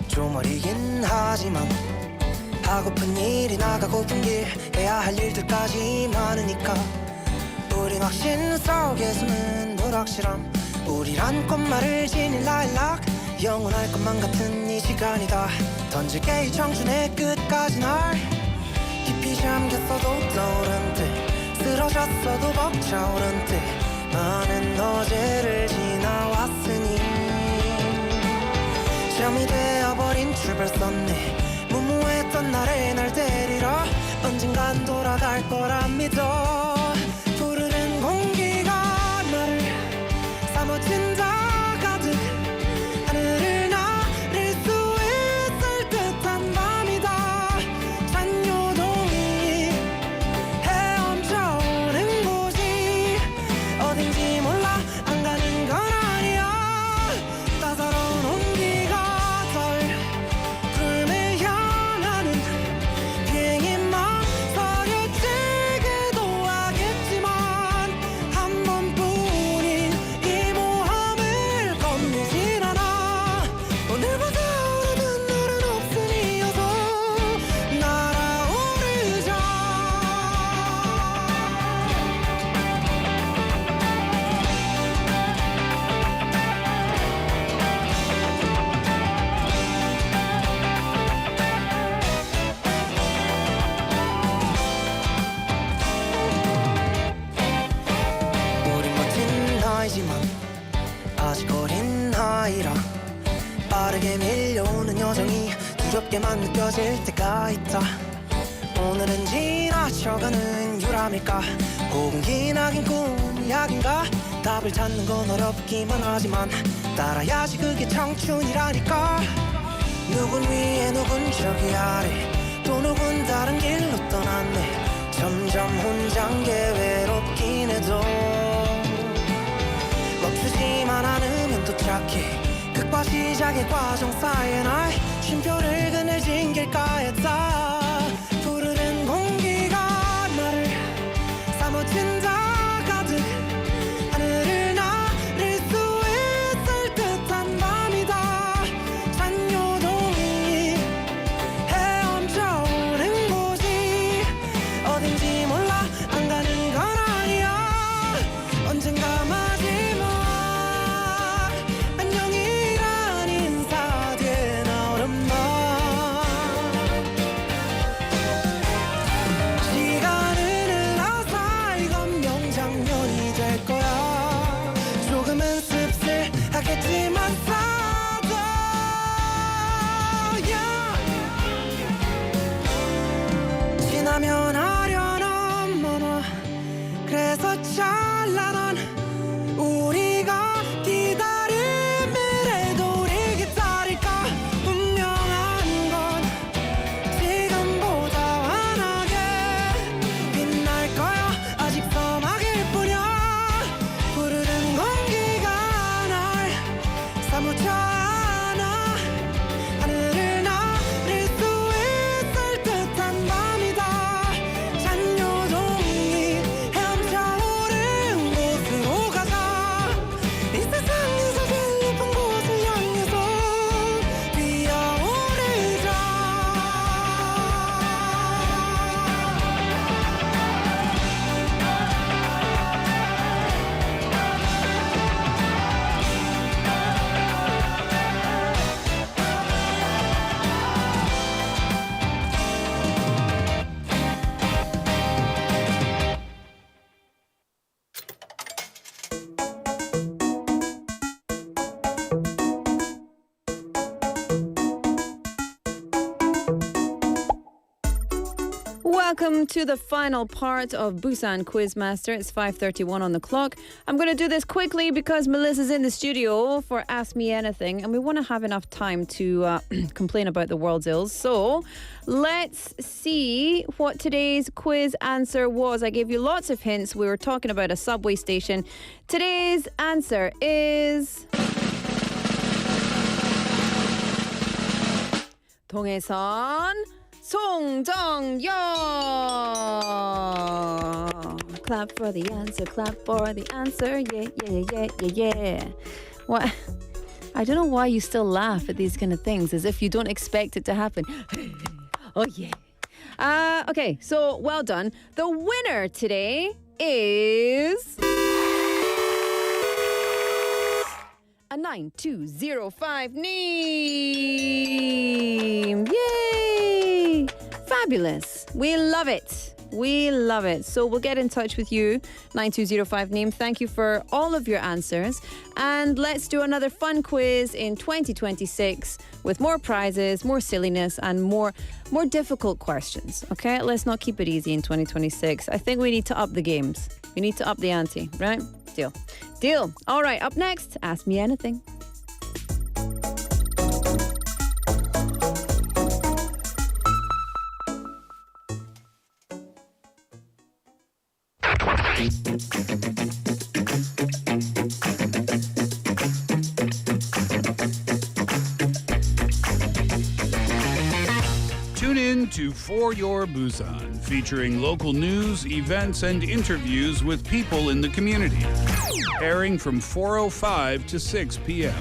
좀 어리긴 하지만 하고픈 일이 나가고픈 길 해야 할 일들까지 많으니까 우린 확신 속에 숨은 불확실함 우리란 꽃말을 지닌 라일락 영원할 것만 같은 이 시간이다 던질게 이 청춘의 끝까지 날 깊이 잠겼어도 떠오른 듯 쓰러졌어도 벅차오른 듯 많은 어제를 지나왔으니 잠이 되어버린 출발선네 무모했던 나를 날 데리러 언젠간 돌아갈 거라 믿어 푸르른 공기가 나를 사무친다 가득 하늘을 나를 수 있을 듯한 밤이다 잔요동이 헤엄쳐오는 곳이 어딘지 몰라 안 가는 건 아니야 따사로운 온기가 아직 어린 아이라 빠르게 밀려오는 여정이 두렵게만 느껴질 때가 있다 오늘은 지나쳐가는 유람일까 혹은 기나긴 꿈이 약인가 답을 찾는 건 어렵기만 하지만 따라야지 그게 청춘이라니까 누군 위에 누군 저기 아래 또 누군 다른 길로 떠났네 점점 혼자인 게 외롭긴 해도 너만 않으면 도착해 극과 시작의 과정 사이에 날 쉼표를 그늘진 길가에다 푸르른 공기가 나를 사무친다 가득 하늘을 나를 수 있을 듯한 밤이다 잔요동이 헤엄쳐오는 곳이 어딘지 몰라 안 가는 건 아니야 언젠가 마지막 안녕이란 인사 뒤에 나오는 말 시간은 흘러서 이건 명장면이 될 거야 조금은 씁쓸하겠지만 싸도 지나면 하려는 만화 그래서 찬란한 우리가 기다린 미래도 우리 기다릴까 분명한 건 지금보다 환하게 빛날 거야 아직 서막일 뿐이야 푸르른 공기가 날 사무쳐 안아 하늘을 나를 수 있을 듯한 밤이다 잔요동이 헤엄쳐오른 곳으로 가자 이 세상에서 제일 예쁜 곳을 향해서 뛰어오르자 Welcome to the final part of Busan Quiz Master. It's 5:31 on the clock. I'm going to do this quickly because Melissa's in the studio for Ask Me Anything, and we want to have enough time to complain about the world's ills. So let's see what today's quiz answer was. I gave you lots of hints. We were talking about a subway station. Today's answer is 동해선 송정역. Clap for the answer, clap for the answer. Yeah, yeah, yeah, yeah, yeah. What? I don't know why you still laugh at these kind of things as if you don't expect it to happen. Oh, yeah. Okay, so well done. The winner today is a 9205 name. Yay! Fabulous. We love it. We love it. So we'll get in touch with you, 9205 name. Thank you for all of your answers. And let's do another fun quiz in 2026 with more prizes, more silliness, and more difficult questions. Okay? Let's not keep it easy in 2026. I think we need to up the games. We need to up the ante, right? Deal. Deal. All right, up next, Ask Me Anything. Tune in to For Your Busan, featuring local news, events, and interviews with people in the community. Airing from 4:05 to 6 p.m.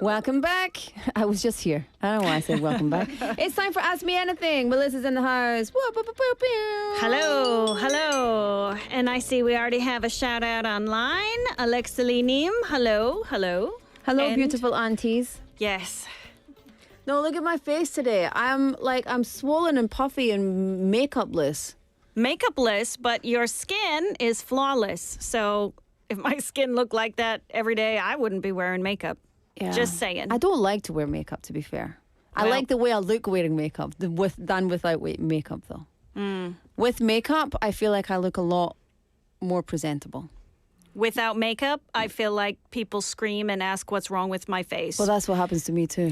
Welcome back. I was just here. I don't know why I said welcome back. It's time for Ask Me Anything. Melissa's in the house. Hello, hello. And I see we already have a shout out online. Alexa Linim, hello, hello. Hello, And- beautiful aunties. Yes. No, look at my face today. I'm swollen and puffy and makeupless. Makeupless, but your skin is flawless. So if my skin looked like that every day, I wouldn't be wearing makeup. Yeah. Just saying. I don't like to wear makeup, to be fair. I Well- like the way I look wearing makeup than without makeup, though. With makeup, I feel like I look a lot more presentable. Without makeup, I feel like people scream and ask what's wrong with my face. Well, that's what happens to me too.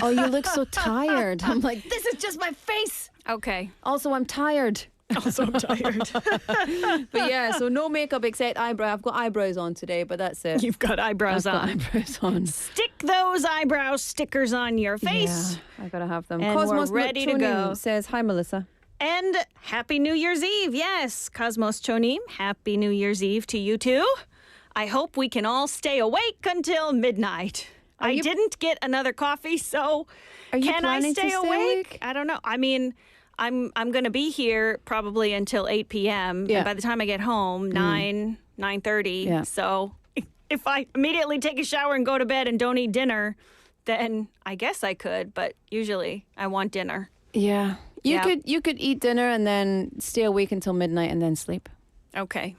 Oh, you look so tired. I'm like, this is just my face. Okay. Also, I'm tired. Also, I'm tired. But yeah, so no makeup except eyebrow. I've got eyebrows on today, but that's it. You've got eyebrows I've got on. eyebrows on. Stick those eyebrow stickers on your face. Yeah, I gotta have them. And Cosmos we're ready to Chonim go. says, hi, Melissa. And Happy New Year's Eve. Yes, Cosmos Chonim, Happy New Year's Eve to you too. I hope we can all stay awake until midnight. I didn't get another coffee, so can I stay awake? I don't know. I mean, I'm going to be here probably until 8 p.m. Yeah. And by the time I get home, 9:30. Yeah. So if I immediately take a shower and go to bed and don't eat dinner, then I guess I could. But usually I want dinner. Yeah. You Yeah. could eat dinner and then stay awake until midnight and then sleep. Okay.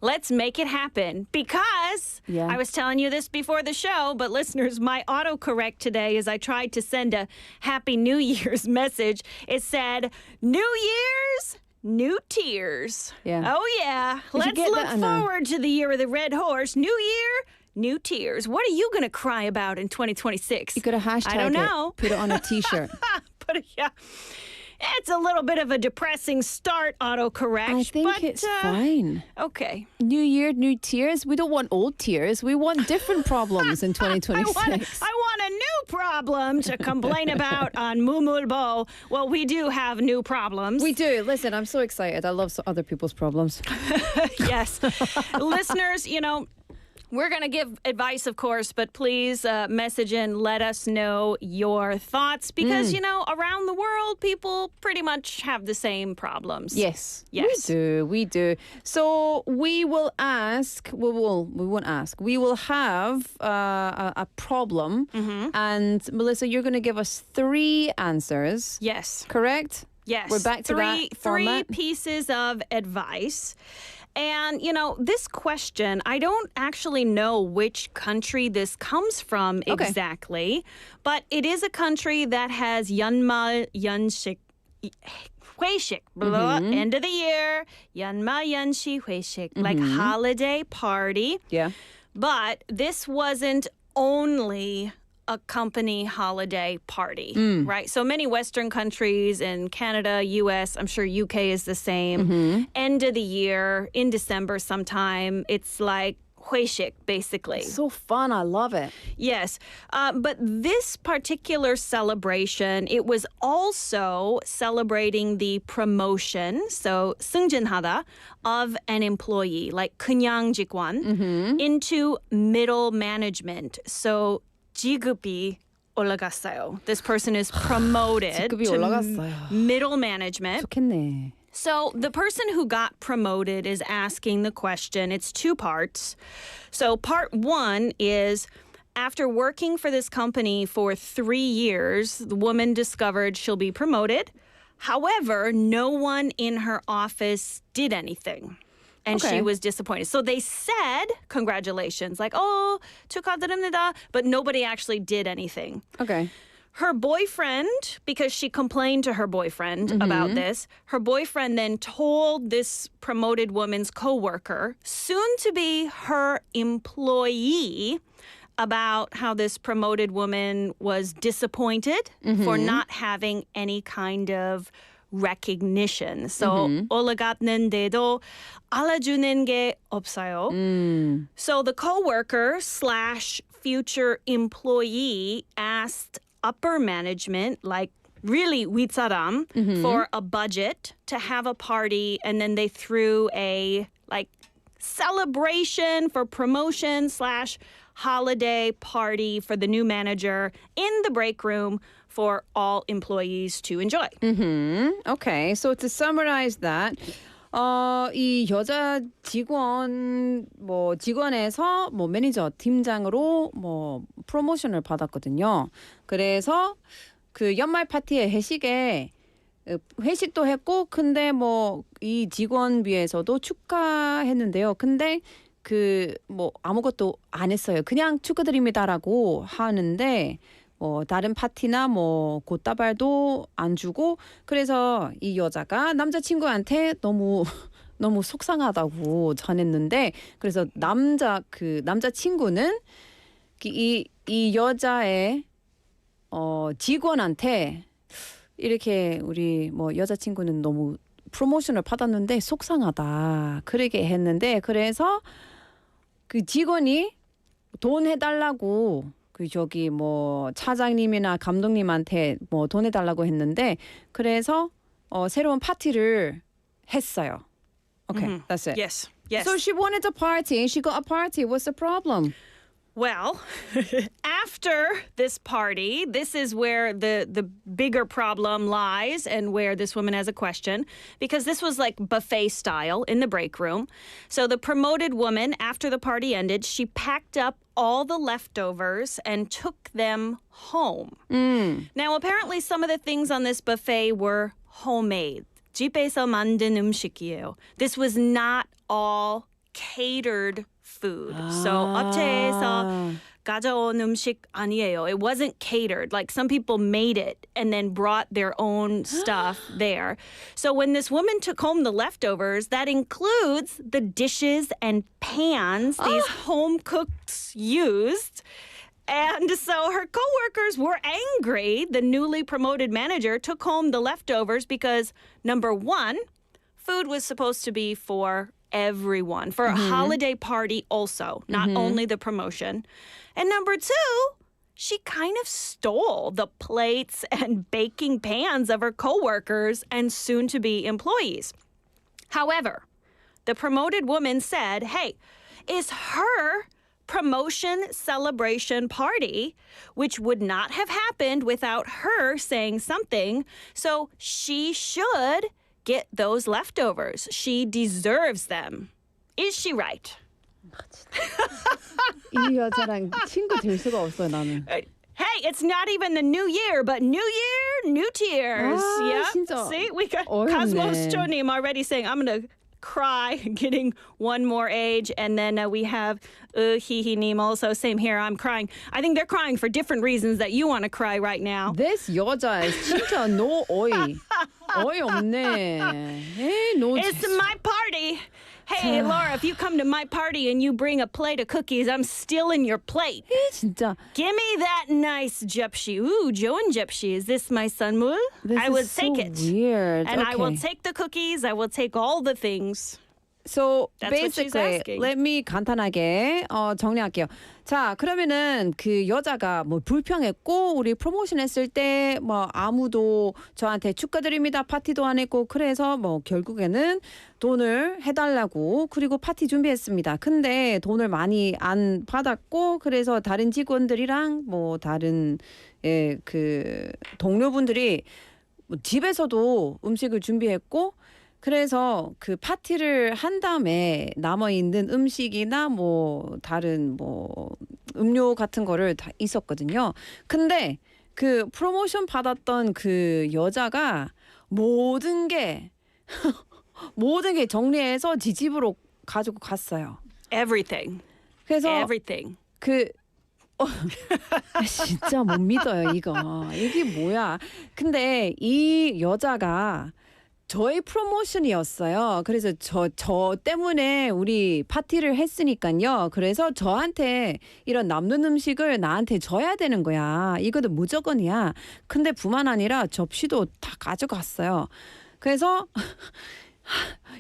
Let's make it happen because I was telling you this before the show, but listeners, my autocorrect today as I tried to send a Happy New Year's message, it said, New Year's, new tears. Yeah. Oh, yeah. Did you Let's get look that? I know. forward to the year of the red horse. New year, new tears. What are you going to cry about in 2026? You could have hashtag I don't it, know. put it on a t-shirt. But yeah. It's a little bit of a depressing start, autocorrect. I think but, it's fine. Okay. New year, new tears. We don't want old tears. We want different problems in 2026. I want a new problem to complain about on Mumulbo. Well, we do have new problems. We do. Listen, I'm so excited. I love other people's problems. Yes. Listeners, you know, we're going to give advice, of course, but please message in, let us know your thoughts because, you know, around the world, people pretty much have the same problems. Yes. Yes. We do. So we will ask, we won't ask. We will have a problem. And Melissa, you're going to give us 3 answers. Yes. Correct? Yes. We're back to that three format. pieces of advice. And, you know, this question, I don't actually know which country this comes from exactly, but it is a country that has 연말 연식 회식, end of the year, 연말 연시 회식, like holiday party. Yeah. But this wasn't only a company holiday party, right? So many Western countries in Canada, US, I'm sure UK is the same. End of the year, in December sometime, it's like 회식, basically. So fun. I love it. Yes. But this particular celebration, it was also celebrating the promotion, so 승진하다, of an employee, like 그냥 직원, into middle management. So 지급이 올라갔어요. This person is promoted 지급이 to 올라갔어요. middle management. 좋겠네. So the person who got promoted is asking the question. It's 2 parts. So part 1 is, after working for this company for 3 years, the woman discovered she'll be promoted. However, no one in her office did anything. And she was disappointed. So they said, congratulations, like, oh, 축하드립니다, but nobody actually did anything. Okay. Her boyfriend, because she complained to her boyfriend about this, her boyfriend then told this promoted woman's coworker, soon to be her employee, about how this promoted woman was disappointed for not having any kind of recognition. So 올라갔는데도 알아주는 게 없어요. So the coworker / future employee asked upper management, like really 윗사람, for a budget to have a party, and then they threw a like celebration for promotion / holiday party for the new manager in the break room for all employees to enjoy. Okay, so to summarize that, 이 여자 직원 직원에서 매니저 팀장으로 프로모션을 받았거든요. 그래서 그 연말 파티에 회식도 했고, 근데 이 직원비에서도 축하했는데요. 근데 아무것도 안 했어요. 그냥 축하드립니다라고 하는데 다른 파티나 꽃다발도 안 주고 그래서 이 여자가 남자친구한테 너무 속상하다고 전했는데 그래서 남자친구는 이 여자의 직원한테 이렇게 우리 여자친구는 너무 프로모션을 받았는데 속상하다 그러게 했는데 그래서 그 직원이 돈 해달라고 저기 차장님이나 감독님한테 돈 해달라고 했는데 그래서 새로운 파티를 했어요. Okay, that's it. Yes. So she wanted a party and she got a party. What's the problem? Well, after this party, this is where the bigger problem lies and where this woman has a question, because this was like buffet style in the break room. So the promoted woman, after the party ended, she packed up all the leftovers and took them home. Now, apparently some of the things on this buffet were homemade. 집에서 만든 음식이에요. This was not all catered food. So 업체에서 가져온 음식 아니에요. It wasn't catered. Like some people made it and then brought their own stuff there. So when this woman took home the leftovers, that includes the dishes and pans these home cooks used. And so her coworkers were angry. The newly promoted manager took home the leftovers because, number one, food was supposed to be for everyone, for a holiday party also, not only the promotion. And number two, she kind of stole the plates and baking pans of her coworkers and soon-to-be employees. However, the promoted woman said, hey, is her promotion celebration party, which would not have happened without her saying something. So she should get those leftovers. She deserves them. Is she right? 이 여자랑 친구 될 수가 없어요, 나는. Hey, it's not even the new year, but new year, new tears. Yeah. 진짜 See, we got 어렵네. Cosmos Chonim already saying, I'm going to cry, getting one more age. And then we have Hihinim also, same here, I'm crying. I think they're crying for different reasons that you want to cry right now. This 여자 is 진짜 no 어이. 어이 없네. Hey, no. It's my party. Hey, Laura, if you come to my party and you bring a plate of cookies, I'm stealing your plate. 진짜. Give me that nice 접시. Ooh, 좋은 접시. Is this my 선물? I will take it. Weird. And okay. I will take the cookies. I will take all the things. So That's what she's basically, asking. let me 간단하게 정리할게요. 자, 그러면은 그 여자가 불평했고 우리 프로모션 했을 때 아무도 저한테 축하드립니다 파티도 안 했고 그래서 결국에는 돈을 해달라고 그리고 파티 준비했습니다. 근데 돈을 많이 안 받았고 그래서 다른 직원들이랑 다른 그 동료분들이 집에서도 음식을 준비했고 그래서 그 파티를 한 다음에 남아있는 음식이나 다른 음료 같은 거를 다 있었거든요. 근데 그 프로모션 받았던 그 여자가 모든 게 정리해서 지 집으로 가지고 갔어요. Everything. 그래서 Everything. 진짜 못 믿어요, 이거. 이게 뭐야. 근데 이 여자가 저의 프로모션이었어요. 그래서 저 때문에 우리 파티를 했으니까요. 그래서 저한테 이런 남는 음식을 나한테 줘야 되는 거야. 이거는 무조건이야. 근데 뿐만 아니라 접시도 다 가져갔어요. 그래서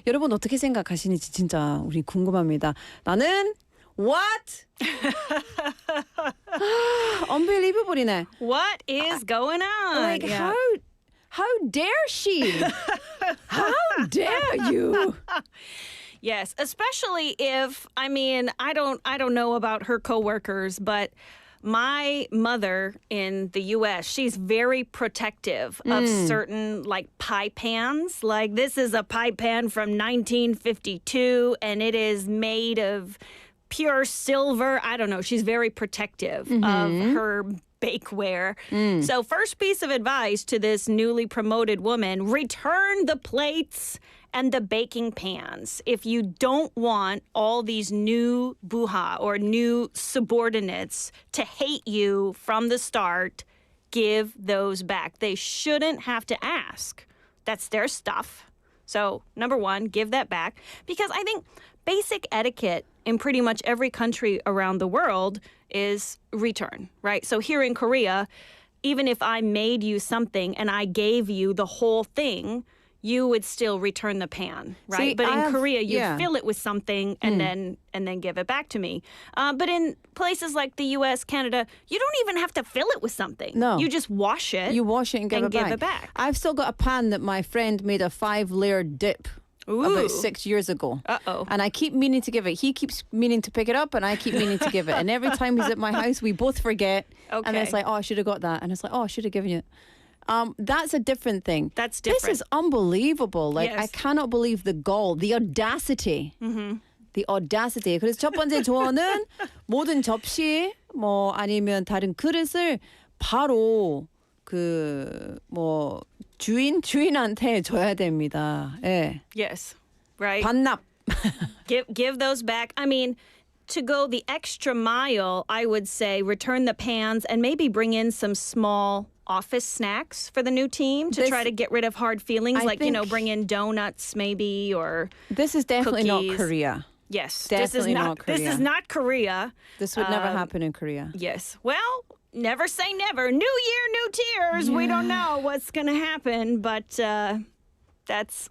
여러분 어떻게 생각하시는지 진짜 우리 궁금합니다. 나는 What? Unbelievable이네. What is going on? Like how dare she? How dare you? Yes, especially if I don't know about her coworkers, but my mother in the US, she's very protective of certain pie pans. Like this is a pie pan from 1952 and it is made of pure silver. I don't know. She's very protective of her bakeware. So first piece of advice to this newly promoted woman, return the plates and the baking pans. If you don't want all these new buha or new subordinates to hate you from the start, give those back. They shouldn't have to ask. That's their stuff. So, number one, give that back. Because I think basic etiquette in pretty much every country around the world is return, right? So here in Korea, even if I made you something and I gave you the whole thing, you would still return the pan, right? See, but in Korea, you yeah. fill it with something and then give it back to me. But in places like the U.S., Canada, you don't even have to fill it with something. No. You just wash it. You wash it and give it back. I've still got a pan that my friend made a 5-layer dip about 6 years ago. Uh-oh. And I keep meaning to give it. He keeps meaning to pick it up and I keep meaning to give it. And every time he's at my house, we both forget. Okay. And it's like, oh, I should have got that. And it's like, oh, I should have given you it. That's a different thing. That's different. This is unbelievable. Like, Yes. I cannot believe the gall, the audacity. The audacity. 그래서 첫 번째 조언은 모든 접시 뭐 아니면 다른 그릇을 바로 주인한테 줘야 됩니다. 예. Yes, right. 반납. Give those back. I mean, to go the extra mile, I would say return the pans and maybe bring in some small office snacks for the new team to try to get rid of hard feelings, bring in donuts maybe or This is definitely cookies. not Korea. Yes, Definitely not Korea. This is not Korea. This would never happen in Korea. Yes. Well, never say never. New year, new tears. We don't know what's going to happen, but that's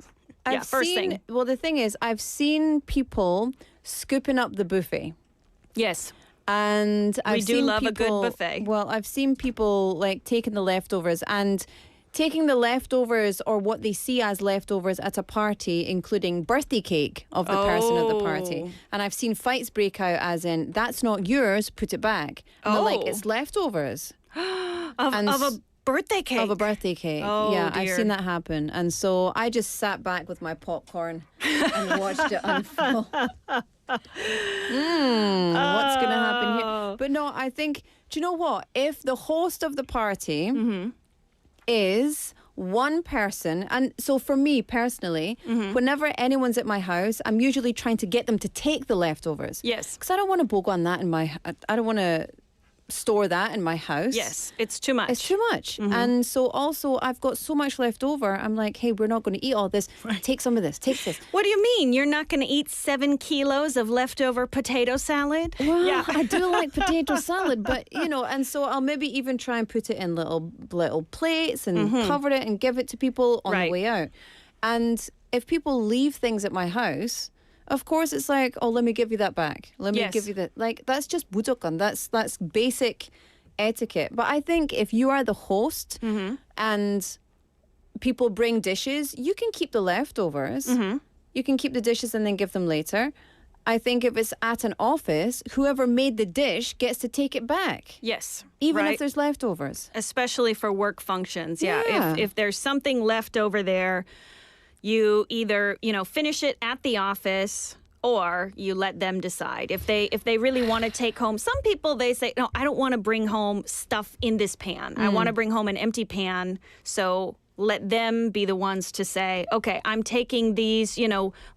first thing. Well, the thing is, I've seen people scooping up the buffet. Yes. And We I've do seen love a people, good buffet. Well, I've seen people like taking the leftovers and taking the leftovers or what they see as leftovers at a party, including birthday cake of the person at the party. Oh. And I've seen fights break out as in, that's not yours, put it back. And they're like, Oh. it's leftovers. Of a birthday cake. Of a birthday cake. Oh, yeah, I've dear. seen that happen. And so I just sat back with my popcorn and watched it unfold. What's going to happen here? But no, I think, do you know what? If the host of the party is one person, and so for me personally, whenever anyone's at my house, I'm usually trying to get them to take the leftovers. Yes. Because I don't want to bogan that I don't want to store that in my house. Yes, it's too much. It's too much. And so also I've got so much left over. I'm like, hey, we're not going to eat all this. Take some of this. Take this. What do you mean? You're not going to eat 7 kilos of leftover potato salad? Well, I do like potato salad, but and so I'll maybe even try and put it in little plates and cover it and give it to people on the way out. And if people leave things at my house, of course, it's like, oh, let me give you that back. Let me give you that. Like, that's just 무조건. That's basic etiquette. But I think if you are the host and people bring dishes, you can keep the leftovers. You can keep the dishes and then give them later. I think if it's at an office, whoever made the dish gets to take it back. Yes. Even right. if there's leftovers. Especially for work functions. Yeah. If there's something left over there, you either, finish it at the office or you let them decide. If they really want to take home, some people, they say, no, I don't want to bring home stuff in this pan. I want to bring home an empty pan. So let them be the ones to say, okay, I'm taking these,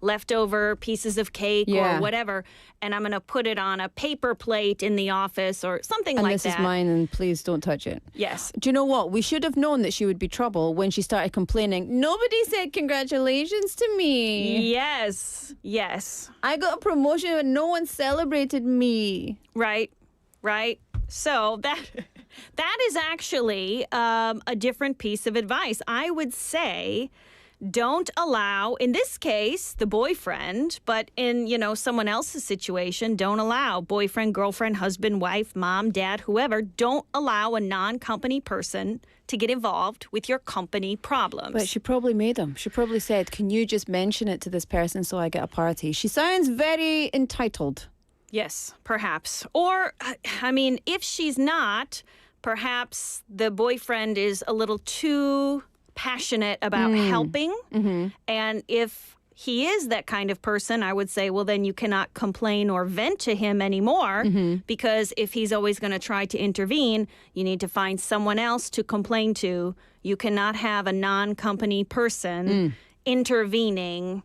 leftover pieces of cake or whatever, and I'm going to put it on a paper plate in the office or something and like this that. is mine, and please don't touch it. Yes. Do you know what? We should have known that she would be trouble when she started complaining. Nobody said congratulations to me. Yes. I got a promotion and no one celebrated me. Right. So that is actually a different piece of advice. I would say don't allow, in this case, the boyfriend, but in, someone else's situation, don't allow boyfriend, girlfriend, husband, wife, mom, dad, whoever, don't allow a non-company person to get involved with your company problems. But she probably made them. She probably said, can you just mention it to this person so I get a party? She sounds very entitled. Yes, perhaps. Or, if she's not, perhaps the boyfriend is a little too passionate about helping. And if he is that kind of person, I would say, well, then you cannot complain or vent to him anymore because if he's always going to try to intervene, you need to find someone else to complain to. You cannot have a non-company person intervening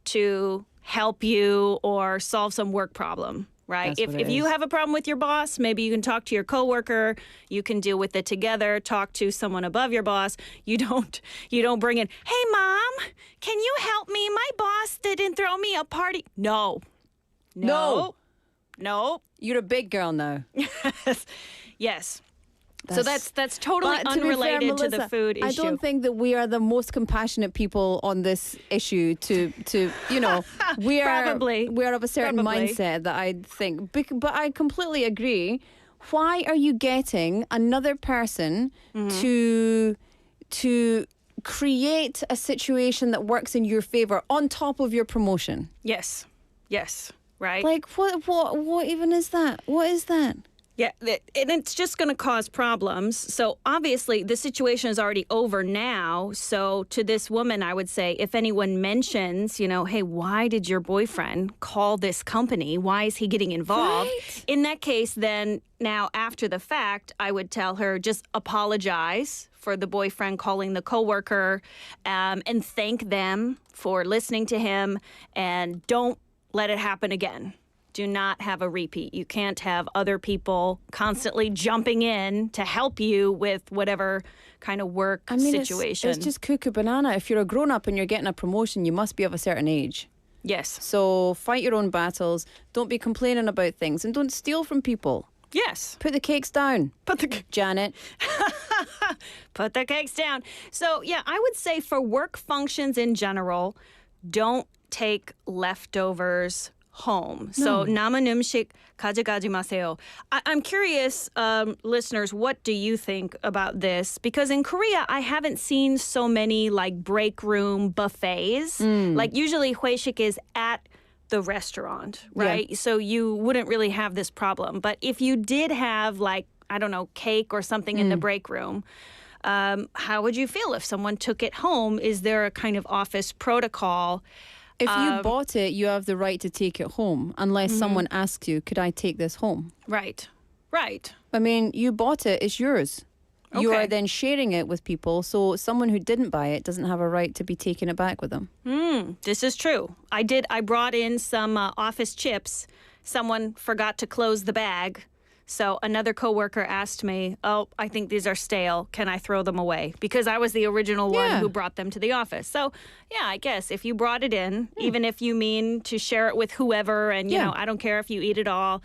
to help you or solve some work problem. right? That's what If it you is. have a problem with your boss, maybe you can talk to your coworker. You can deal with it together. Talk to someone above your boss. You don't bring in, hey, Mom, can you help me? My boss didn't throw me a party. No. No. You're a big girl now. Yes. So that's totally But to be fair, unrelated to the Melissa, food issue. I don't think that we are the most compassionate people on this issue. We are Probably. we are of a certain Probably. mindset that I think. But I completely agree. Why are you getting another person Mm-hmm. to create a situation that works in your favor on top of your promotion? Yes. Right. Like what even is that? What is that? Yeah, and it's just going to cause problems. So obviously, the situation is already over now. So to this woman, I would say, if anyone mentions, hey, why did your boyfriend call this company? Why is he getting involved? Right. In that case, then now after the fact, I would tell her just apologize for the boyfriend calling the coworker and thank them for listening to him and don't let it happen again. Do not have a repeat. You can't have other people constantly jumping in to help you with whatever kind of work situation. It's just cuckoo banana. If you're a grown-up and you're getting a promotion, you must be of a certain age. Yes. So fight your own battles. Don't be complaining about things. And don't steal from people. Yes. Put the cakes down. Janet. Put the cakes down. So, yeah, I would say for work functions in general, don't take leftovers home. So 남은 음식 가져가지 마세요. I'm curious, listeners, what do you think about this? Because in Korea, I haven't seen so many like break room buffets. Like usually 회식 is at the restaurant, right? Yeah. So you wouldn't really have this problem. But if you did have like, I don't know, cake or something in the break room, how would you feel if someone took it home? Is there a kind of office protocol? If you bought it, you have the right to take it home unless someone asks you, could I take this home? Right. I mean, you bought it, it's yours. You Okay. are then sharing it with people, so someone who didn't buy it doesn't have a right to be taking it back with them. This is true. I brought in some office chips. Someone forgot to close the bag. So another coworker asked me, oh, I think these are stale. Can I throw them away? Because I was the original one Yeah. who brought them to the office. So, yeah, I guess if you brought it in, even if you mean to share it with whoever and, you Yeah. know, I don't care if you eat it all,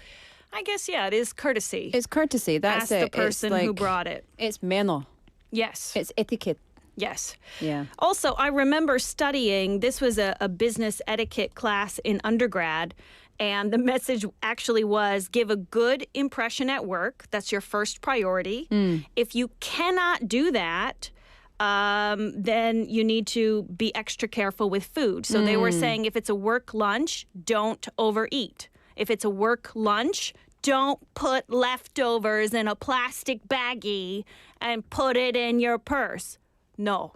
I guess, yeah, it is courtesy. It's courtesy, that's Ask it. the person it's who like, brought it. It's 매너. Yes. It's etiquette. Yes. Yeah. Also, I remember studying, this was a business etiquette class in undergrad, and the message actually was give a good impression at work. That's your first priority. If you cannot do that, then you need to be extra careful with food. So they were saying if it's a work lunch, don't overeat. If it's a work lunch, don't put leftovers in a plastic baggie and put it in your purse. No.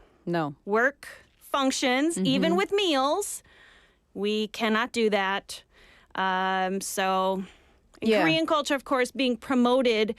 Work functions, even with meals. We cannot do that. So in Yeah. Korean culture, of course, being promoted,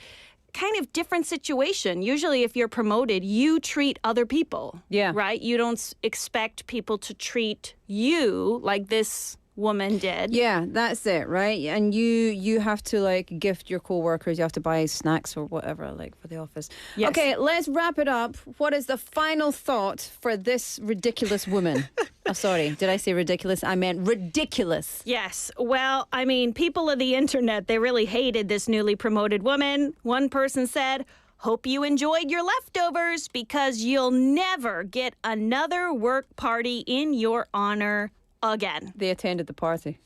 kind of different situation. Usually if you're promoted, you treat other people. Yeah. Right? You don't expect people to treat you like this woman did. Yeah, that's it, right? And you have to like gift your co-workers, you have to buy snacks or whatever like for the office. Yes. Okay, let's wrap it up. What is the final thought for this ridiculous woman? Oh, sorry, did I say ridiculous? I meant ridiculous. Yes. Well, I mean, people of the internet, they really hated this newly promoted woman. One person said, hope you enjoyed your leftovers because you'll never get another work party in your honor again. They attended the party.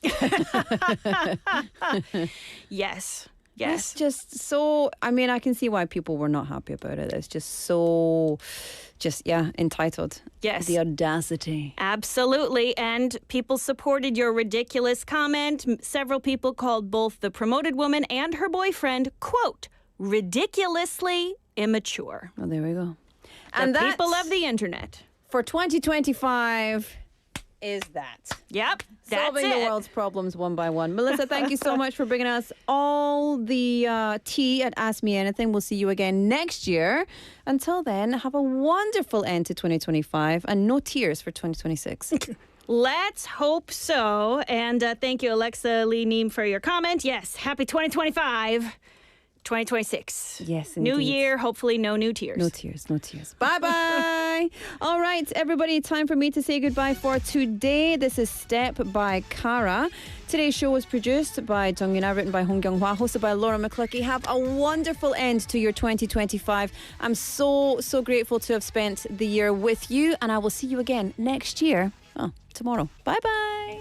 Yes. It's just so, I mean, I can see why people were not happy about it. It's just so, entitled. Yes. The audacity. Absolutely. And people supported your ridiculous comment. Several people called both the promoted woman and her boyfriend, quote, ridiculously immature. Well, there we go. And And people that's- of the internet. For 2025 is that. Yep. That's Solving the it. world's problems one by one. Melissa, thank you so much for bringing us all the tea at Ask Me Anything. We'll see you again next year. Until then, have a wonderful end to 2025 and no tears for 2026. Let's hope so. And thank you, Alexa Lee Neem, for your comment. Yes, happy 2025. 2026. Yes, indeed. New year, hopefully no new tears. No tears, no tears. Bye-bye. All right, everybody, time for me to say goodbye for today. This is Step by Cara. Today's show was produced by Jung Yuna, written by Hong Kyung-hwa, hosted by Laura McCluskey. Have a wonderful end to your 2025. I'm so grateful to have spent the year with you, and I will see you again next year. Oh, tomorrow. Bye-bye.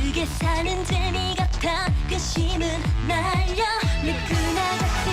그게 사는 재미 같아 근심은 날려 누구나 같아